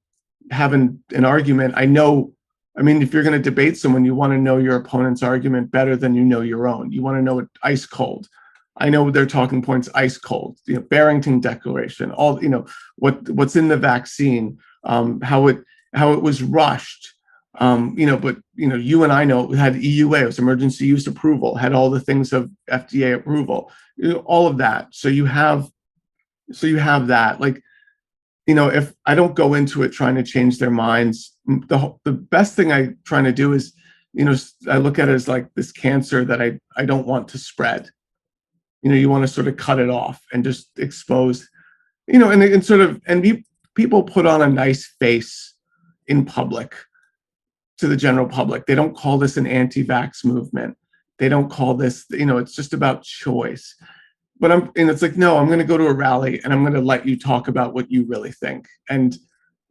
have an argument. If you're going to debate someone, you want to know your opponent's argument better than you know your own. You want to know it ice cold. I know their talking points ice cold. Barrington Declaration, all what's in the vaccine, how it was rushed. But you and I know it had EUA, it was emergency use approval, had all the things of FDA approval, all of that. So you have that. If I don't go into it trying to change their minds, the best thing I'm trying to do is, I look at it as like this cancer that I don't want to spread. You want to sort of cut it off and just expose, and people put on a nice face in public to the general public. They don't call this an anti-vax movement. They don't call this, it's just about choice. But it's like, no, I'm going to go to a rally and I'm going to let you talk about what you really think. And,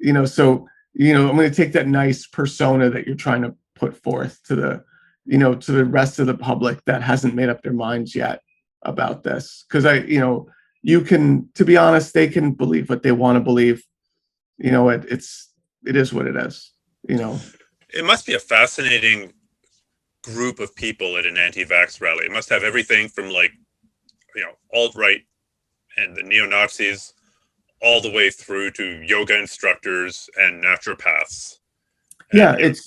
I'm going to take that nice persona that you're trying to put forth to the rest of the public that hasn't made up their minds yet about this. Because to be honest, they can believe what they want to believe. It is what it is, It must be a fascinating group of people at an anti-vax rally. It must have everything from alt-right and the neo-Nazis all the way through to yoga instructors and naturopaths. Yeah, it's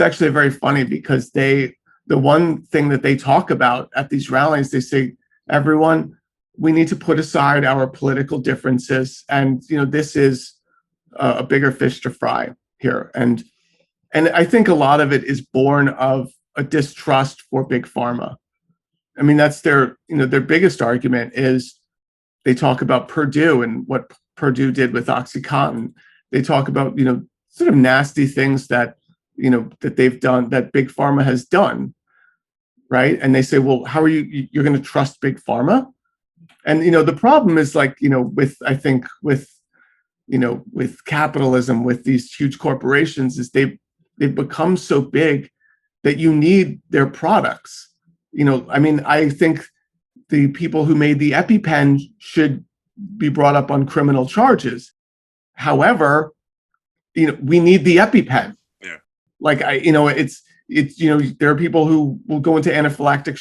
actually very funny because the one thing that they talk about at these rallies, they say, everyone, we need to put aside our political differences, and this is a bigger fish to fry here. And I think a lot of it is born of a distrust for big pharma. That's their biggest argument. Is they talk about Purdue and what Purdue did with OxyContin. They talk about, sort of nasty things that, that they've done, that big pharma has done. Right. And they say, well, how are you're going to trust big pharma? And, the problem is with capitalism, with these huge corporations, is they've become so big that you need their products. I think the people who made the EpiPen should be brought up on criminal charges. However, we need the EpiPen. Yeah. There are people who will go into anaphylactic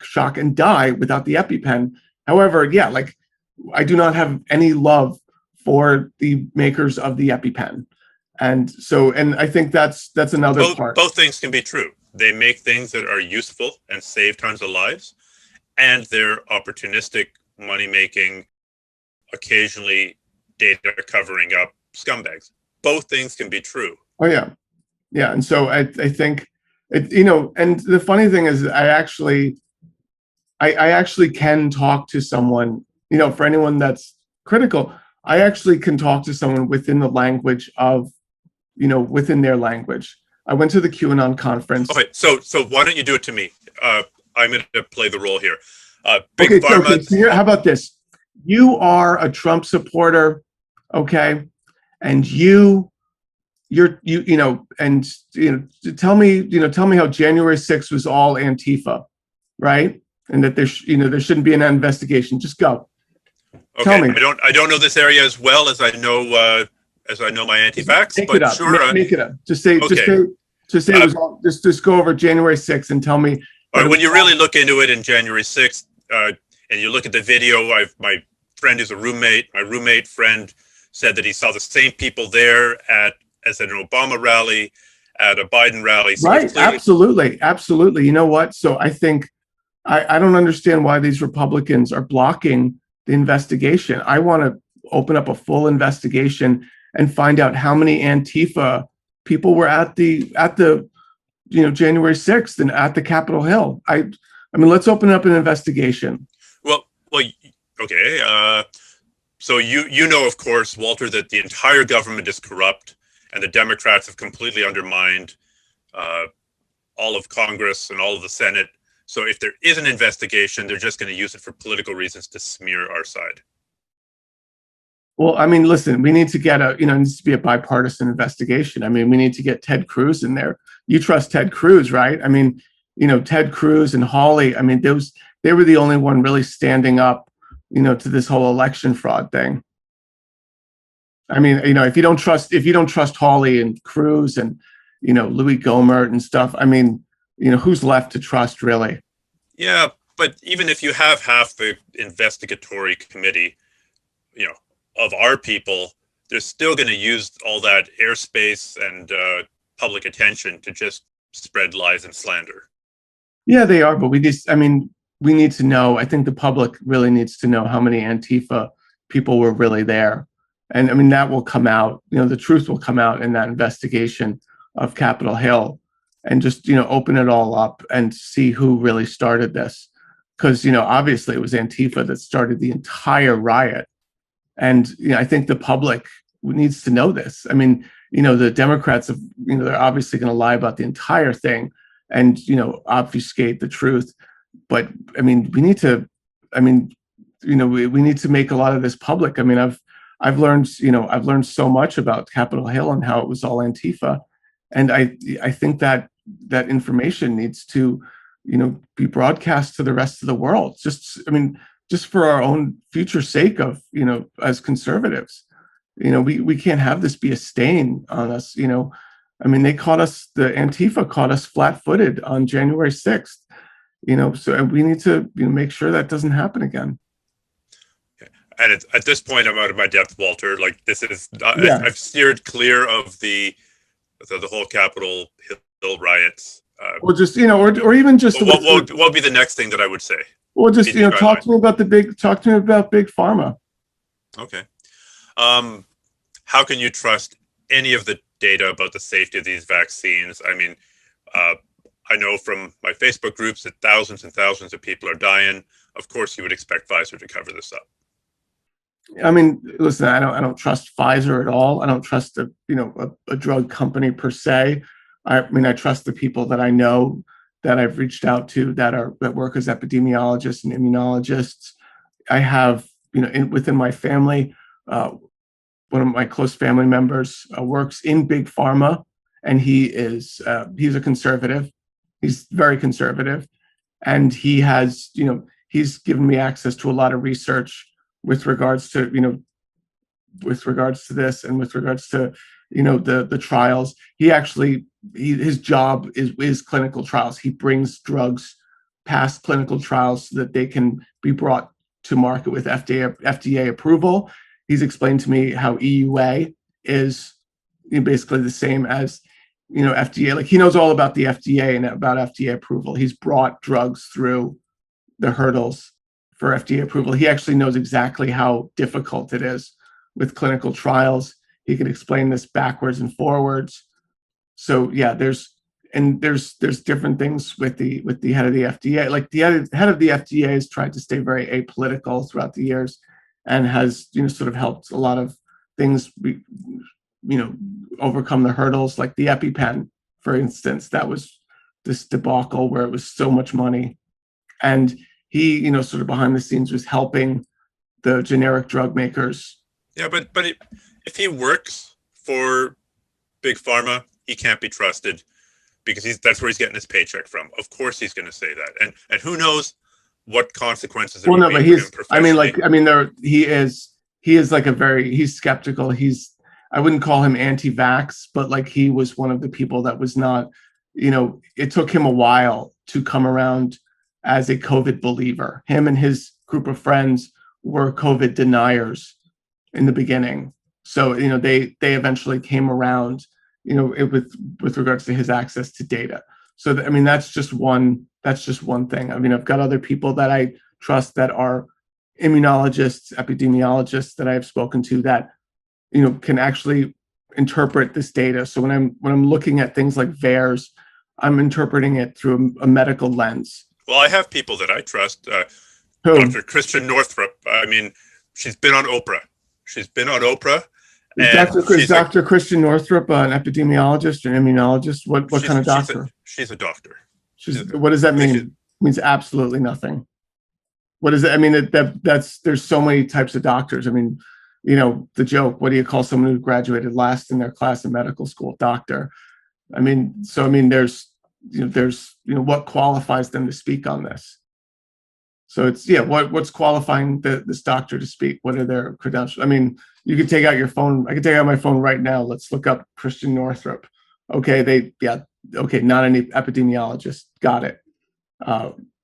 shock and die without the EpiPen. However, I do not have any love for the makers of the EpiPen. And I think that's another part. Both things can be true. They make things that are useful and save tons of lives, and they're opportunistic, money-making, occasionally data covering up scumbags. Both things can be true. Oh yeah. Yeah. And so I think and the funny thing is I actually can talk to someone, for anyone that's critical, I actually can talk to someone within the language of, within their language. I went to the QAnon conference. Okay, so why don't you do it to me? I'm going to play the role here. Big Pharma. So how about this? You are a Trump supporter, okay? And tell me how January 6th was all Antifa, right? And that there shouldn't be an investigation. Just go. Okay, tell me. I don't know this area as well as I know my anti-vax, but sure. Make it up. Just say it was all, just go over January 6th and tell me. All right, when you really look into it in January 6th, and you look at the video, my friend is my roommate friend said that he saw the same people there as at an Obama rally, at a Biden rally. So right, absolutely. You know what? So I think I don't understand why these Republicans are blocking the investigation. I want to open up a full investigation and find out how many Antifa people were at the January 6th and at the Capitol Hill. I mean, let's open up an investigation. Well, okay. So you know, of course, Walter, that the entire government is corrupt, and the Democrats have completely undermined all of Congress and all of the Senate. So if there is an investigation, they're just going to use it for political reasons to smear our side. Well, I mean, listen, we need to get it needs to be a bipartisan investigation. I mean, we need to get Ted Cruz in there. You trust Ted Cruz, right? I mean, Ted Cruz and Hawley, I mean, they were the only one really standing up, to this whole election fraud thing. I mean, if you don't trust Hawley and Cruz and, Louis Gohmert and stuff, I mean, who's left to trust, really? Yeah, but even if you have half the investigatory committee, of our people, they're still going to use all that airspace and public attention to just spread lies and slander. Yeah, they are, but we need to know. I think the public really needs to know how many Antifa people were really there. And I mean, that will come out, the truth will come out in that investigation of Capitol Hill, and just, open it all up and see who really started this. Because, obviously it was Antifa that started the entire riot. And, I think the public needs to know this. I mean, the Democrats have, they're obviously going to lie about the entire thing and, obfuscate the truth. But I mean, we need to make a lot of this public. I mean, I've learned so much about Capitol Hill and how it was all Antifa. And I think that information needs to, be broadcast to the rest of the world. Just for our own future sake of, as conservatives, we can't have this be a stain on us. I mean, the Antifa caught us flat-footed on January 6th, so we need to make sure that doesn't happen again. And at this point, I'm out of my depth, Walter. Like, this is, I've steered clear of the whole Capitol Hill riots. Or just, or even just what would be the next thing that I would say? Or just, talk to me about big pharma. Okay. How can you trust any of the data about the safety of these vaccines? I mean, I know from my Facebook groups that thousands and thousands of people are dying. Of course, you would expect Pfizer to cover this up. I mean, listen, I don't trust Pfizer at all. I don't trust a drug company per se. I mean, I trust the people that I know, that I've reached out to, that work as epidemiologists and immunologists. I have, within my family, one of my close family members works in big pharma, and he's a conservative. He's very conservative, and he has, he's given me access to a lot of research with regards to this and with regards to, the trials. His job is clinical trials. He brings drugs past clinical trials so that they can be brought to market with FDA approval. He's explained to me how EUA is basically the same as, FDA. Like, he knows all about the FDA and about FDA approval. He's brought drugs through the hurdles for FDA approval. He actually knows exactly how difficult it is with clinical trials. He can explain this backwards and forwards. So yeah, there's different things with the head of the FDA. Like, the head of the FDA has tried to stay very apolitical throughout the years, and has sort of helped a lot of things overcome the hurdles, like the EpiPen, for instance. That was this debacle where it was so much money, and he sort of behind the scenes was helping the generic drug makers. Yeah, but if he works for big pharma, he can't be trusted, because that's where he's getting his paycheck from. Of course, he's going to say that, and who knows what consequences there will be for him professionally. He's skeptical. I wouldn't call him anti-vax, but like, he was one of the people that was not. It took him a while to come around as a COVID believer. Him and his group of friends were COVID deniers in the beginning. So, they eventually came around, with regards to his access to data. So, that's just one That's just one thing. I mean, I've got other people that I trust that are immunologists, epidemiologists that I've spoken to that, can actually interpret this data. So when I'm looking at things like VAERS, I'm interpreting it through a medical lens. Well, I have people that I trust. Who? Dr. Christian Northrup. I mean, she's been on Oprah. Is Dr. Christian Northrup an epidemiologist or an immunologist? What kind of doctor? She's a doctor. What does that mean? It means absolutely nothing. What is it? I mean, there's so many types of doctors. I mean, the joke, what do you call someone who graduated last in their class in medical school? Doctor. I mean, there's what qualifies them to speak on this? So it's, what's qualifying this doctor to speak? What are their credentials? I mean, you could take out your phone. I could take out my phone right now. Let's look up Christian Northrup. Okay, not any epidemiologist. Got it.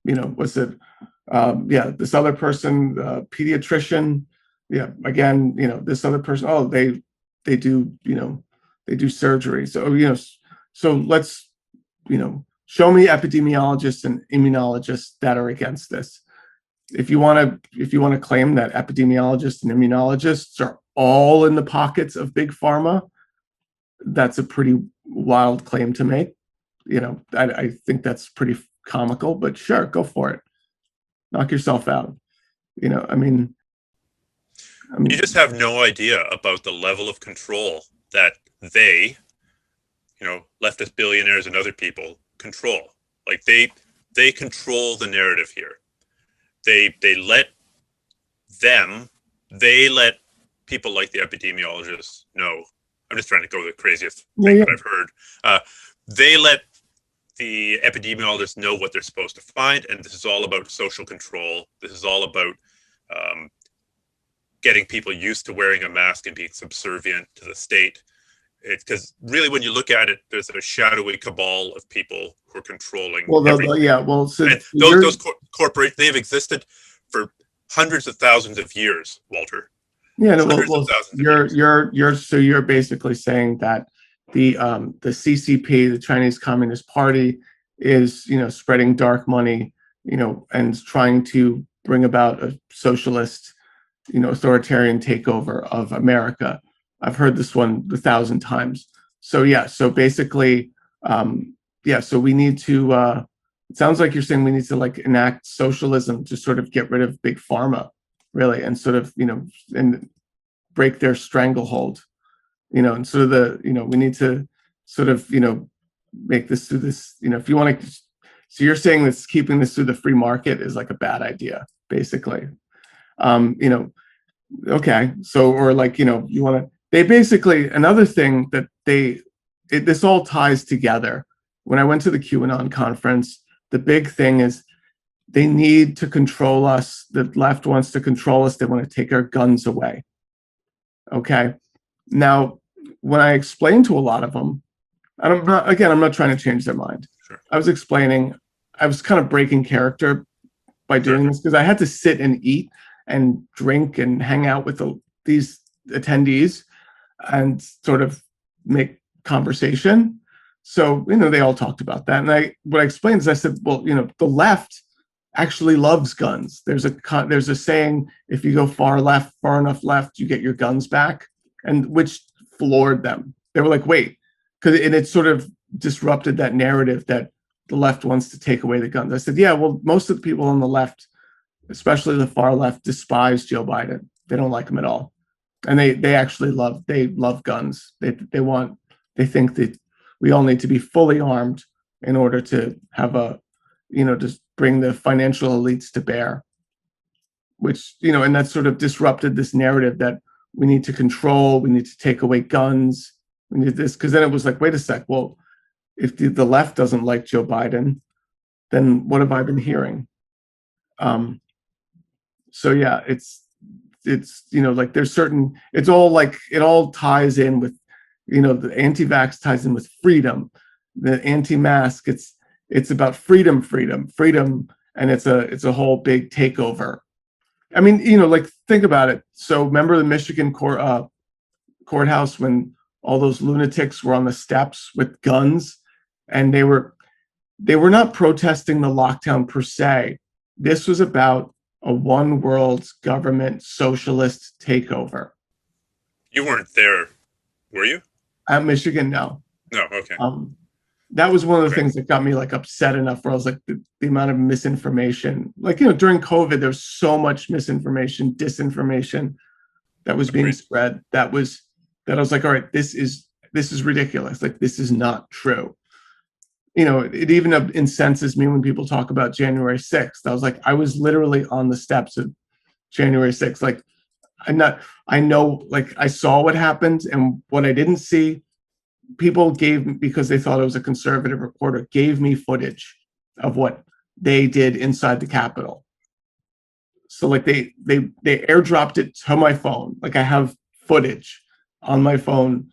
What's it? This other person, pediatrician. Yeah, again, this other person. Oh, they do, they do surgery. So, so let's, show me epidemiologists and immunologists that are against this. If you want to claim that epidemiologists and immunologists are all in the pockets of big pharma, that's a pretty wild claim to make. I think that's pretty comical, but sure, go for it. Knock yourself out. I mean, you just have no idea about the level of control that they, leftist billionaires and other people control. Like they control the narrative here. They let people like the epidemiologists know. I'm just trying to go to the craziest thing that I've heard. They let the epidemiologists know what they're supposed to find, and this is all about social control. This is all about getting people used to wearing a mask and being subservient to the state. Because really, when you look at it, there's a shadowy cabal of people who are controlling. Those corporations, they have existed for hundreds of thousands of years, Walter. Yeah, no, you're basically saying that the CCP, the Chinese Communist Party, is spreading dark money, and trying to bring about a socialist, authoritarian takeover of America. I've heard this one 1,000 times. So basically, so we need to, it sounds like you're saying we need to enact socialism to sort of get rid of big pharma, really, and sort of, and break their stranglehold, and sort of we need to sort of, make this through this, if you want to, so you're saying this, keeping this through the free market is like a bad idea, basically. Okay. So, or you want to, they basically, another thing that this all ties together. When I went to the QAnon conference, the big thing is they need to control us. The left wants to control us. They want to take our guns away. Okay. Now, when I explained to a lot of them, and I'm not trying to change their mind. Sure. I was explaining, I was kind of breaking character by doing this because I had to sit and eat and drink and hang out with these attendees and sort of make conversation. So, they all talked about that. And what I explained is I said, well, the left actually loves guns. There's a saying, if you go far enough left, you get your guns back, and which floored them. They were like, wait, because it sort of disrupted that narrative that the left wants to take away the guns. I said, yeah, well, most of the people on the left, especially the far left, despise Joe Biden. They don't like him at all. And they actually love guns. They think that we all need to be fully armed in order to have just bring the financial elites to bear, which, and that sort of disrupted this narrative that we need to control, we need to take away guns, we need this, because then it was like, wait a sec, well, if the left doesn't like Joe Biden, then what have I been hearing? So yeah, it's there's certain, it's all it all ties in with, the anti-vax ties in with freedom, the anti-mask, it's about freedom, and it's a whole big takeover. I mean, think about it. So remember the Michigan courthouse when all those lunatics were on the steps with guns, and they were they were not protesting the lockdown per se. This was about a one world government socialist takeover. You weren't there, were you? At Michigan, no. No, okay. That was one of the things that got me like upset enough where I was like, the amount of misinformation, like, you know, during COVID, there was so much misinformation, disinformation that was being spread. That I was like, all right, this is ridiculous. Like, this is not true. You know, it even incenses me when people talk about January 6th. I was like, I was literally on the steps of January 6th. Like, I know, like, I saw what happened, and what I didn't see, people gave, because they thought it was a conservative reporter, gave me footage of what they did inside the Capitol. So like they airdropped it to my phone. Like, I have footage on my phone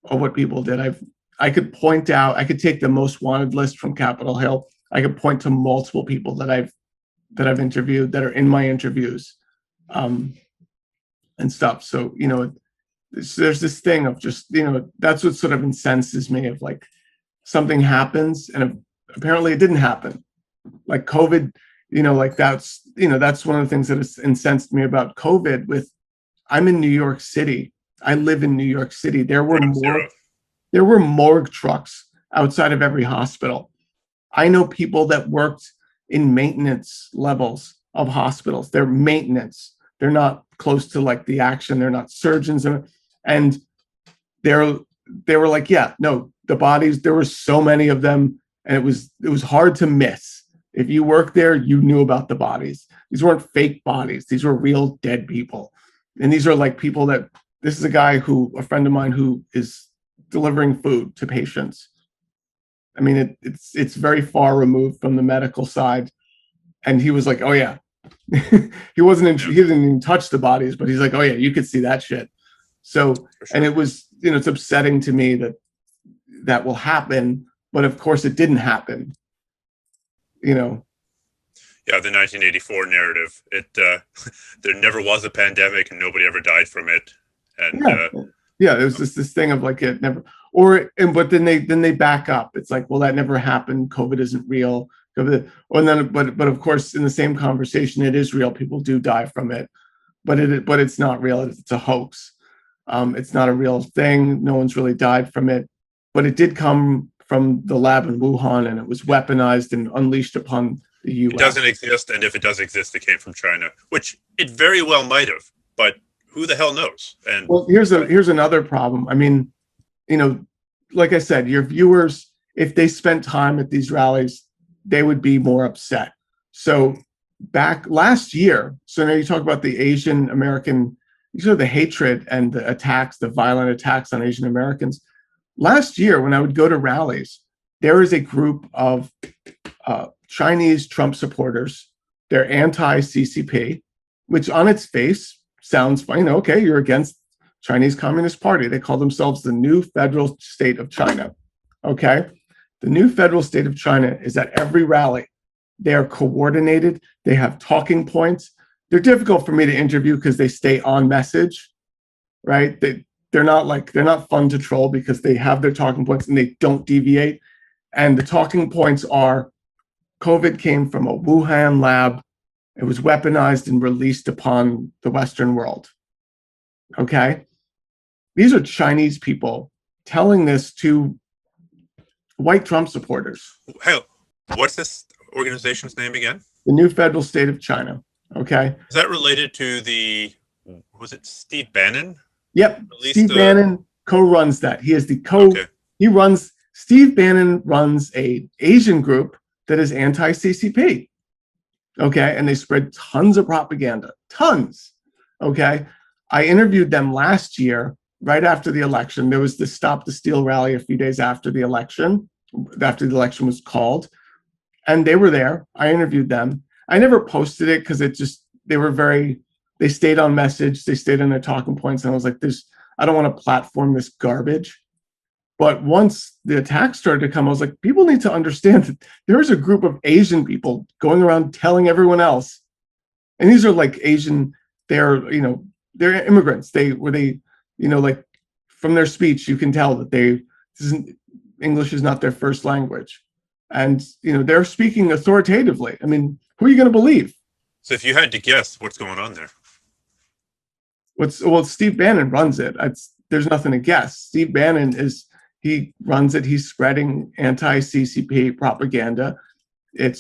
of what people did. I could point out, I could take the most wanted list from Capitol Hill. I could point to multiple people that I've interviewed, that are in my interviews, and stuff. So, you know, there's this thing of just, you know, that's what sort of incenses me, of like, something happens and apparently it didn't happen. Like COVID, you know, like that's one of the things that has incensed me about COVID. I'm in New York City. I live in New York City. There were morgue trucks outside of every hospital. I know people that worked in maintenance levels of hospitals. They're maintenance. They're not close to like the action. They're not surgeons. And they were like, yeah, no, the bodies, there were so many of them, and it was hard to miss. If you worked there, you knew about the bodies. These weren't fake bodies. These were real dead people. And these are like people that, this is a guy a friend of mine who is delivering food to patients. I mean, it's very far removed from the medical side. And he was like, oh yeah. he didn't even touch the bodies, but he's like, oh yeah, you could see that shit. So, and it was, you know, it's upsetting to me that will happen, but of course it didn't happen, you know. Yeah, the 1984 narrative. There never was a pandemic and nobody ever died from it. And yeah, it was just this thing of like, it never, but then they back up. It's like, well, that never happened. COVID isn't real. But of course, in the same conversation, it is real. People do die from it, but it's not real. It's a hoax. It's not a real thing. No one's really died from it, but it did come from the lab in Wuhan, and it was weaponized and unleashed upon the U.S. It doesn't exist, and if it does exist, it came from China, which it very well might have, but who the hell knows? And well, here's another problem. I mean, you know, like I said, your viewers, if they spent time at these rallies, they would be more upset. So back last year, so now you talk about the Asian American, the hatred and the attacks, the violent attacks on Asian Americans. Last year, when I would go to rallies, there is a group of Chinese Trump supporters. They're anti-CCP, which on its face sounds fine. Okay, you're against Chinese Communist Party. They call themselves the new federal state of China. Okay, the new federal state of China is at every rally. They are coordinated. They have talking points. They're difficult for me to interview because they stay on message, right? They're not fun to troll because they have their talking points and they don't deviate. And the talking points are, COVID came from a Wuhan lab. It was weaponized and released upon the Western world. Okay? These are Chinese people telling this to white Trump supporters. Hell, what's this organization's name again? The new federal state of China. Okay. Is that related to was it Steve Bannon? Yep. Steve Bannon co-runs that. He is Steve Bannon runs a Asian group that is anti-CCP. Okay. And they spread tons of propaganda, tons. Okay. I interviewed them last year, right after the election. There was the Stop the Steal rally a few days after the election was called. And they were there. I interviewed them. I never posted it because they stayed on message. They stayed on their talking points. And I was like, I don't want to platform this garbage. But once the attacks started to come, I was like, people need to understand that there is a group of Asian people going around telling everyone else. And these are like Asian, they're immigrants. Like from their speech, you can tell that English is not their first language. And, they're speaking authoritatively. I mean, who are you going to believe? So if you had to guess, what's going on there? Steve Bannon runs it. There's nothing to guess. Steve Bannon he runs it. He's spreading anti-CCP propaganda. It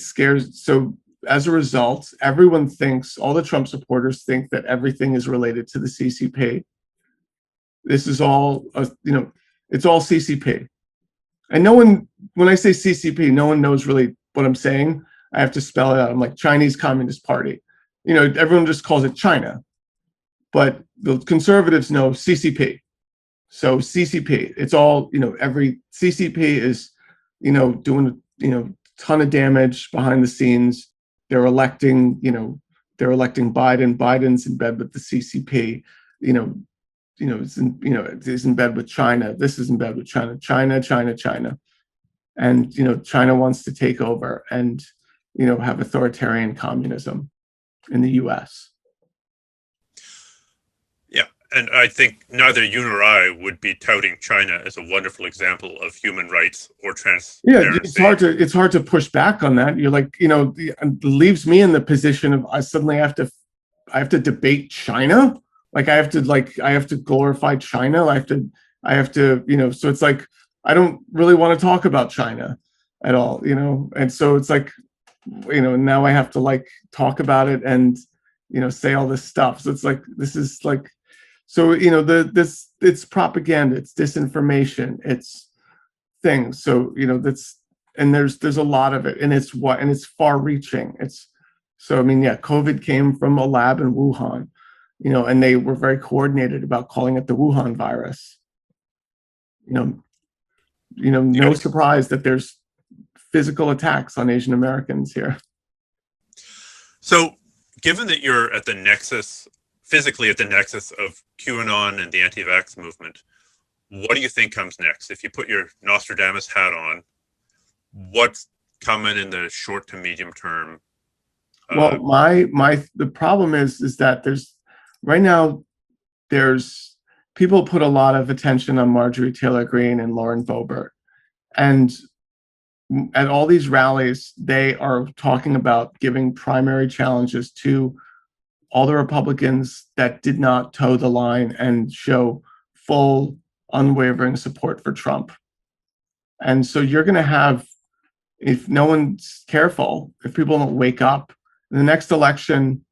scares. So as a result, everyone thinks, all the Trump supporters think that everything is related to the CCP. This is all, it's all CCP. And no one, when I say CCP, no one knows really what I'm saying. I have to spell it out. I'm like, Chinese Communist Party. Everyone just calls it China. But the conservatives know CCP. So CCP, it's all, every CCP is, doing, ton of damage behind the scenes. They're electing Biden. Biden's in bed with the CCP. It's in bed with China. This is in bed with China. China. And, China wants to take over and, have authoritarian communism in the US. Yeah. And I think neither you nor I would be touting China as a wonderful example of human rights or transparency. Yeah, it's hard to push back on that. You're like, it leaves me in the position of I suddenly have to debate China. Like I have to glorify China. I have to, so it's like, I don't really want to talk about China at all, and so it's like, now I have to talk about it and, say all this stuff. So it's like, this is like, so, it's propaganda, it's disinformation, it's things. So, and there's a lot of it, and it's far reaching. COVID came from a lab in Wuhan, and they were very coordinated about calling it the Wuhan virus. No surprise that there's physical attacks on Asian Americans here. So, given that you're physically at the nexus of QAnon and the anti-vax movement, what do you think comes next? If you put your Nostradamus hat on, what's coming in the short to medium term? Well, the problem is that there's people put a lot of attention on Marjorie Taylor Greene and Lauren Boebert, and at all these rallies, they are talking about giving primary challenges to all the Republicans that did not toe the line and show full, unwavering support for Trump. And so you're going to have, if no one's careful, if people don't wake up, in the next election,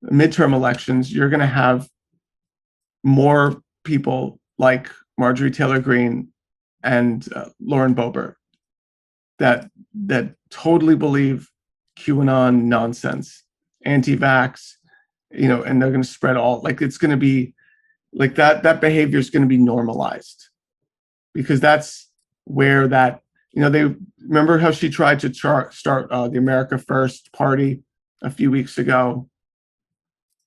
midterm elections, you're going to have more people like Marjorie Taylor Greene and Lauren Boebert that totally believe QAnon nonsense, anti-vax, and they're going to spread it's going to be like that behavior is going to be normalized, because that's where they remember how she tried to start the America First party a few weeks ago.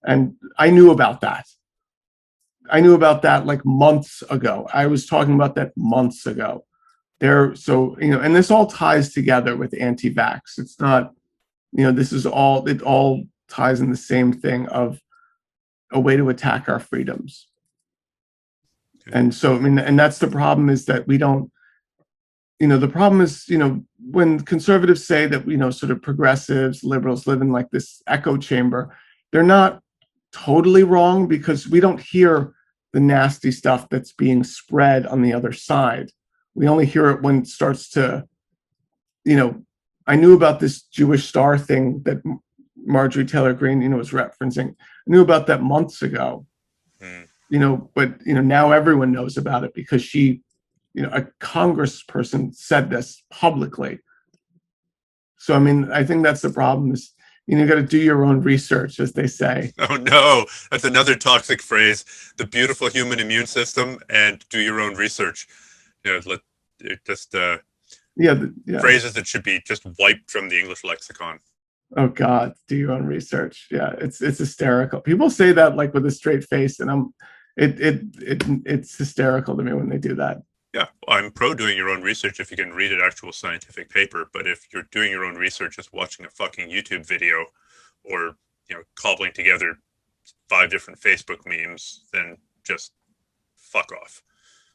And I knew about that. Months ago. I was talking about that months ago. And this all ties together with anti-vax. It's not, it all ties in the same thing of a way to attack our freedoms. And so, and that's the problem, is that we don't, the problem is, when conservatives say that, sort of progressives, liberals live in this echo chamber, they're not totally wrong, because we don't hear the nasty stuff that's being spread on the other side. We only hear it when it starts to, I knew about this Jewish star thing that Marjorie Taylor Greene, was referencing. I knew about that months ago, but, now everyone knows about it because she, a congressperson said this publicly. So, I think that's the problem, is, you got to do your own research, as they say. Oh no, that's another toxic phrase. The beautiful human immune system and do your own research. Phrases that should be just wiped from the English lexicon. Oh God, do your own research. Yeah, it's hysterical. People say that with a straight face, and it's hysterical to me when they do that. Yeah, I'm pro doing your own research if you can read an actual scientific paper. But if you're doing your own research just watching a fucking YouTube video, or cobbling together 5 different Facebook memes, then just fuck off.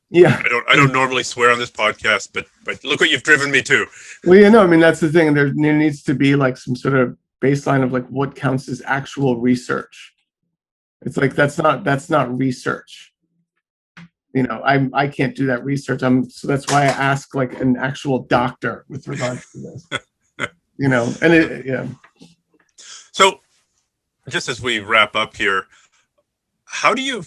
Yeah. I don't normally swear on this podcast, but look what you've driven me to. Well, you know, I mean, that's the thing. There needs to be like some sort of baseline of like what counts as actual research. It's like that's not research. You know, I can't do that research. So that's why I ask like an actual doctor with regards to this. You know, and yeah. So, just as we wrap up here, how do you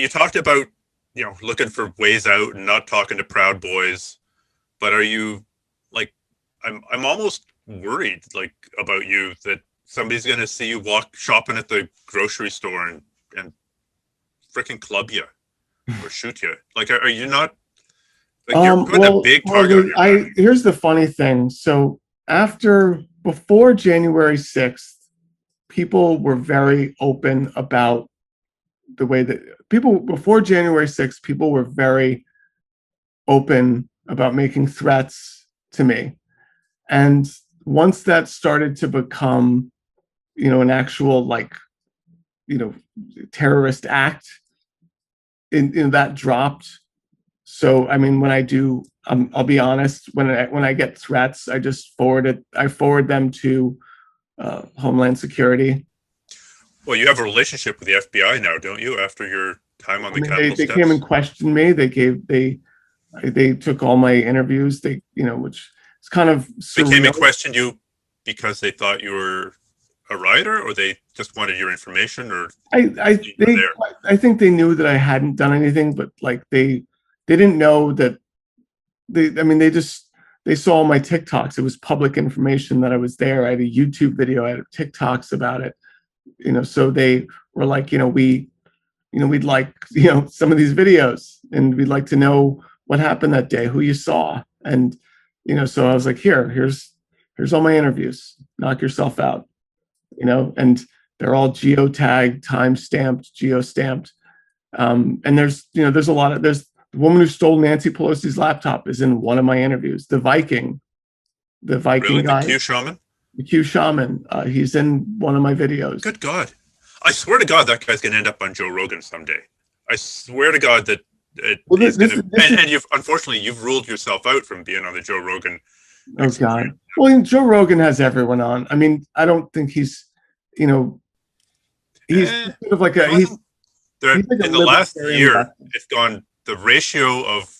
talked about, you know, looking for ways out and not talking to Proud Boys, but are you like, I'm almost worried like about you that somebody's gonna see you shopping at the grocery store and freaking club you or shoot you. Like, are you not? Like, you're putting a big target on your back. Here's the funny thing. So before January 6th, people were very open about the way that before January 6th, people were very open about making threats to me. And once that started to become, you know, an actual like, you know, terrorist act, in that dropped. So, I mean, when I do, I'll be honest, when I get threats, I just forward them to Homeland Security. Well, you have a relationship with the FBI now, don't you? After your time on the Capitol they steps? came and questioned me. They took all my interviews. They, you know, which is kind of surreal. They came and questioned you because they thought you were a rioter, or they just wanted your information, or I think they knew that I hadn't done anything, but like they didn't know that they saw my TikToks. It was public information that I was there. I had a YouTube video, I had TikToks about it. You know, so they were like, you know, we'd like, you know, some of these videos, and we'd like to know what happened that day, who you saw. And, you know, so I was like, here's all my interviews, knock yourself out, you know, and they're all geotagged, time-stamped, geo-stamped. And there's a lot of, there's the woman who stole Nancy Pelosi's laptop is in one of my interviews. The Viking really? guy. The Q shaman? The Q shaman. He's in one of my videos. Good God. I swear to God, that guy's going to end up on Joe Rogan someday. I swear to God that unfortunately, you've ruled yourself out from being on the Joe Rogan. Oh God. Well, Joe Rogan has everyone on. I mean, I don't think he's, you know, he's sort of like a, he's like in the last year, it's gone, the ratio of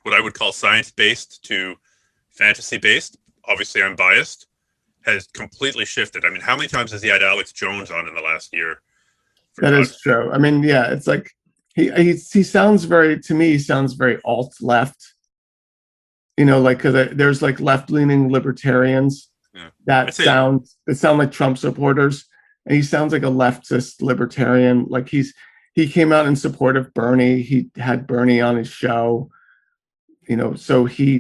what I would call science-based to fantasy-based, obviously I'm biased, has completely shifted. I mean, how many times has he had Alex Jones on in the last year? That is true. I mean, yeah, it's like he sounds very, to me, he sounds very alt-left. You know, like, because there's like left-leaning libertarians that sound like Trump supporters, and he sounds like a leftist libertarian. Like he came out in support of Bernie. He had Bernie on his show. You know, so I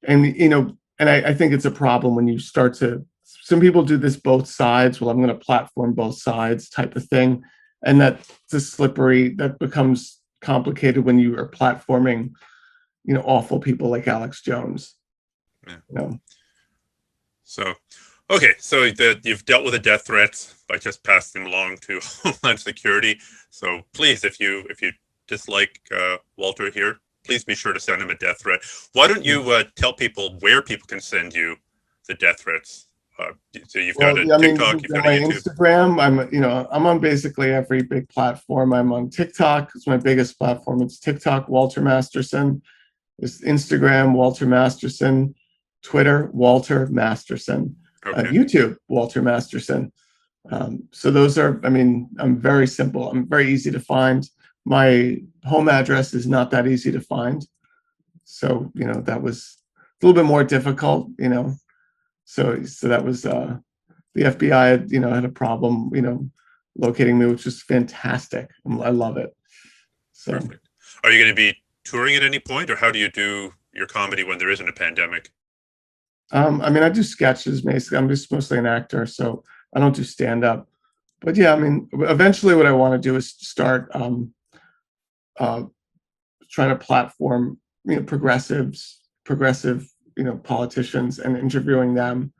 think it's a problem when you start to. Some people do this both sides. Well, I'm going to platform both sides type of thing, and that's slippery. That becomes complicated when you are platforming, you know, awful people like Alex Jones. Yeah. You know. So, okay, so you've dealt with the death threats by just passing them along to Homeland Security. So please, if you dislike Walter here, please be sure to send him a death threat. Why don't you tell people where people can send you the death threats? So you've got a TikTok, you've got a YouTube. Instagram. I'm on basically every big platform. I'm on TikTok. It's my biggest platform. It's TikTok, Walter Masterson. It's Instagram, Walter Masterson. Twitter, Walter Masterson. Okay. YouTube, Walter Masterson. So those are, I mean, I'm very simple. I'm very easy to find. My home address is not that easy to find. So, you know, that was a little bit more difficult, you know. So that was, the FBI had a problem, you know, locating me, which was fantastic. I love it. So. Perfect. Are you going to be touring at any point, or how do you do your comedy when there isn't a pandemic? I mean, I do sketches, basically. I'm just mostly an actor, so I don't do stand-up. But yeah, I mean, eventually what I want to do is start trying to platform, you know, progressive, you know, politicians and interviewing them,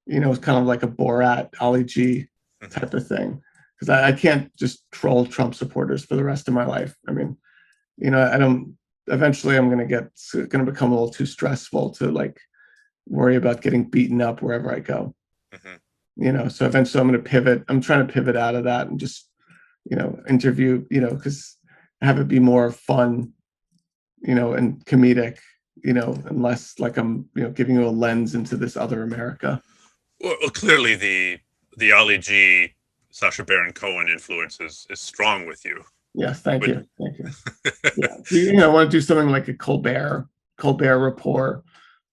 you know, it's kind of like a Borat, Ali G type of thing. Because I can't just troll Trump supporters for the rest of my life. I mean, you know, eventually I'm going to become a little too stressful to like worry about getting beaten up wherever I go. So eventually I'm going to pivot. I'm trying to pivot out of that and just, interview, because have it be more fun, and comedic, and less like I'm, giving you a lens into this other America. Well, clearly the Ali G, Sacha Baron Cohen influence is strong with you. Yes, thank you. Yeah, I want to do something like a Colbert Report,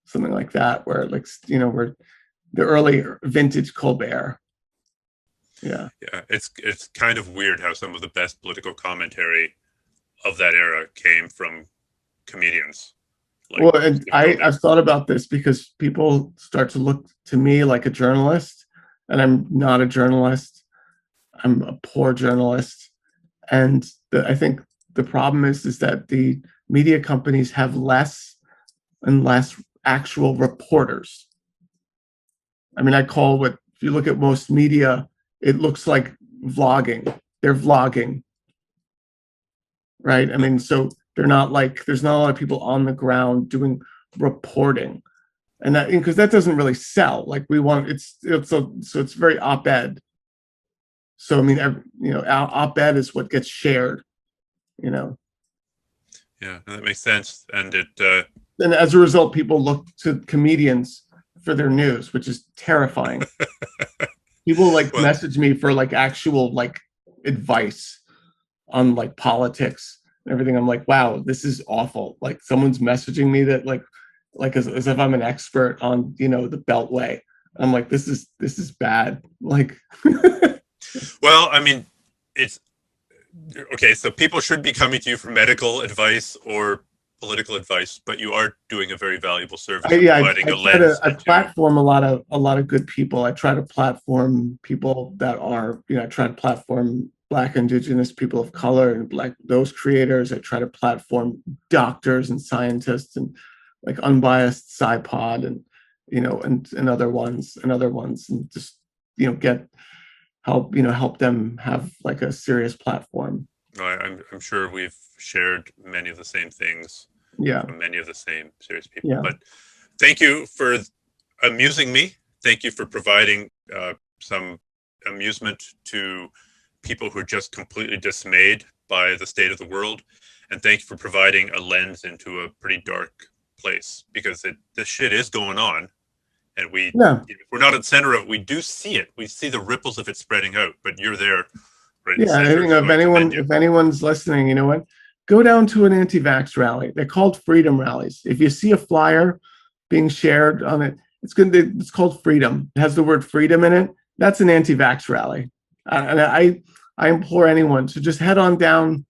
something like that, where like we're the early vintage Colbert. Yeah, it's kind of weird how some of the best political commentary of that era came from comedians. Well, and I've thought about this because people start to look to me like a journalist, and I'm not a journalist. I'm a poor journalist. And I think the problem is that the media companies have less and less actual reporters. I mean, if you look at most media, it looks like vlogging. They're vlogging, right? I mean, so they're not like, there's not a lot of people on the ground doing reporting. And that, because that doesn't really sell. Like we want, so it's very op-ed. So, I mean, op-ed is what gets shared, Yeah, that makes sense. And and as a result, people look to comedians for their news, which is terrifying. People message me for like actual like advice on like politics and everything. I'm like, wow, this is awful. Like someone's messaging me that like as if I'm an expert on, the Beltway. I'm like, this is bad. Like, well, I mean, it's okay. So people should be coming to you for medical advice or political advice, but you are doing a very valuable service. I platform a lot of good people. I try to platform people that are, I try to platform Black, Indigenous people of color and those creators. I try to platform doctors and scientists and like unbiased SciPod and, and other ones and just, help them have like a serious platform. I'm sure we've shared many of the same things. Yeah. From many of the same serious people. Yeah. But thank you for amusing me. Thank you for providing some amusement to people who are just completely dismayed by the state of the world. And thank you for providing a lens into a pretty dark place, because this shit is going on. And if we're not at the center of it, we do see it. We see the ripples of it spreading out, but you're there. Right. Yeah, I think if anyone's listening, you know what? Go down to an anti-vax rally. They're called freedom rallies. If you see a flyer being shared on it, it's called freedom. It has the word freedom in it. That's an anti-vax rally. And I implore anyone to just head on down,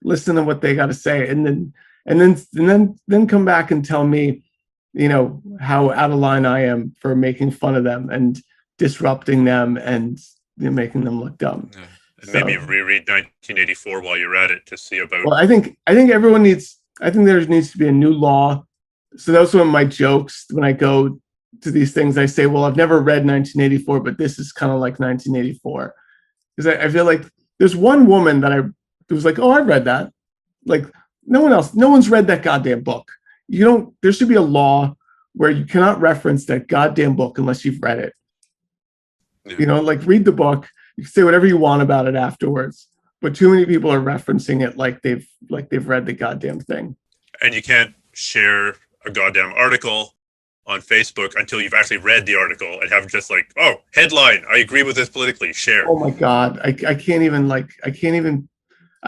listen to what they got to say, and then come back and tell me, how out of line I am for making fun of them and disrupting them and making them look dumb. Yeah. And maybe reread 1984 while you're at it to see about. Well, I think everyone needs. I think there needs to be a new law. So that was one of my jokes when I go to these things. I say, "Well, I've never read 1984, but this is kind of like 1984," because I feel like there's one woman that was like, "Oh, I read that." Like no one's read that goddamn book. There should be a law where you cannot reference that goddamn book unless you've read it. Yeah. Like read the book. You can say whatever you want about it afterwards, but too many people are referencing it like they've read the goddamn thing. And you can't share a goddamn article on Facebook until you've actually read the article and have just like, oh, headline, I agree with this politically, share. Oh my God. I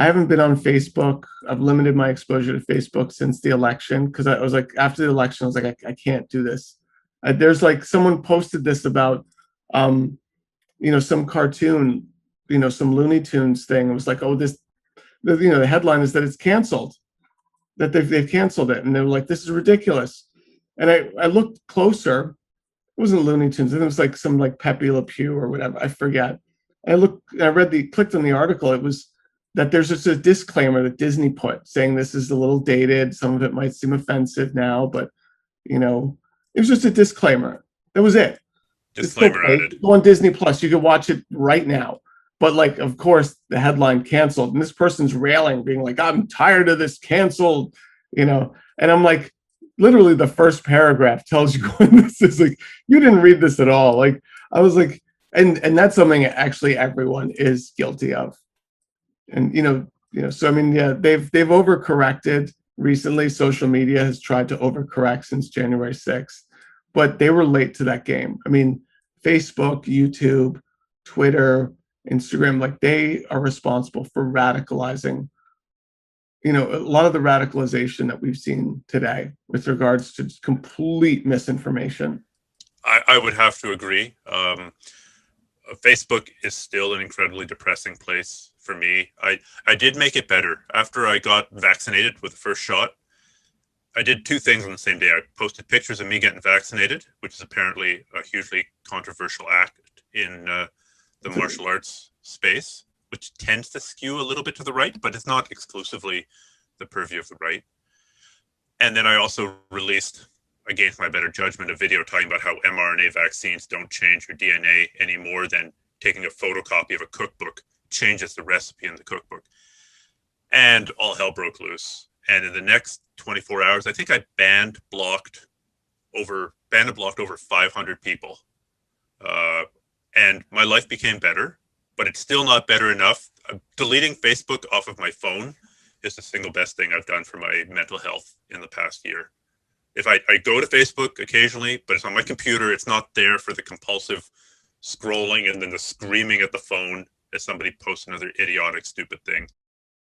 haven't been on Facebook. I've limited my exposure to Facebook since the election, because I was like, after the election, I was like, I can't do this. There's like someone posted this about, some cartoon, some Looney Tunes thing. It was like, oh, the headline is that it's canceled, that they've canceled it. And they were like, this is ridiculous. And I looked closer. It wasn't Looney Tunes. I think it was like some like Pepe Le Pew or whatever. I forget. I clicked on the article. It was that there's just a disclaimer that Disney put saying this is a little dated. Some of it might seem offensive now, but it was just a disclaimer. That was it. Disclaimer added. Go on Disney Plus. You can watch it right now. But like, of course, the headline canceled, and this person's railing, being like, "I'm tired of this canceled And I'm like, literally the first paragraph tells you this is like, you didn't read this at all. Like, I was like, and that's something actually everyone is guilty of. And, so I mean, yeah, they've overcorrected recently. Social media has tried to overcorrect since January 6th, but they were late to that game. I mean, Facebook, YouTube, Twitter, Instagram, like they are responsible for radicalizing, a lot of the radicalization that we've seen today with regards to complete misinformation. I would have to agree. Facebook is still an incredibly depressing place for me. I did make it better. After I got vaccinated with the first shot, I did two things on the same day. I posted pictures of me getting vaccinated, which is apparently a hugely controversial act in the martial arts space, which tends to skew a little bit to the right, but it's not exclusively the purview of the right. And then I also released, against my better judgment, a video talking about how mRNA vaccines don't change your DNA any more than taking a photocopy of a cookbook changes the recipe in the cookbook. And all hell broke loose. And in the next 24 hours, I think I banned and blocked over 500 people. And my life became better, but it's still not better enough. Deleting Facebook off of my phone is the single best thing I've done for my mental health in the past year. If I go to Facebook occasionally, but it's on my computer, it's not there for the compulsive scrolling and then the screaming at the phone as somebody posts another idiotic, stupid thing.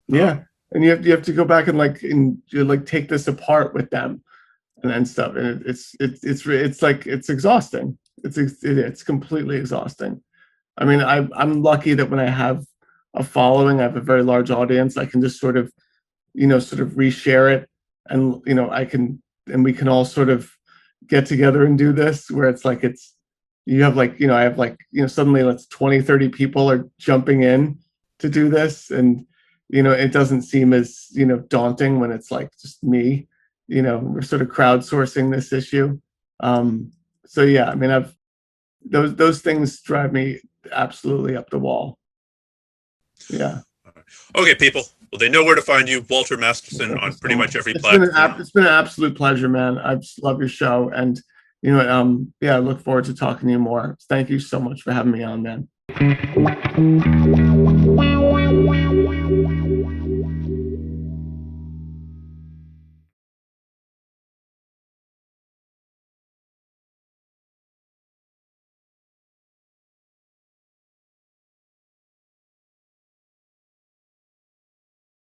Yeah. And you have to go back and take this apart with them and stuff. And it's like, it's exhausting. It's completely exhausting. I mean, I'm lucky that when I have a following, I have a very large audience, I can just sort of reshare it. And, we can all sort of get together and do this where it's like, I have suddenly let's 20, 30 people are jumping in to do this. And, it doesn't seem as, daunting when it's like just me, we're sort of crowdsourcing this issue. So yeah, I mean, those things drive me absolutely up the wall. Yeah. Okay, people. Well, they know where to find you, Walter Masterson, on pretty much every platform. It's been an absolute pleasure, man. I just love your show, and I look forward to talking to you more. Thank you so much for having me on, man.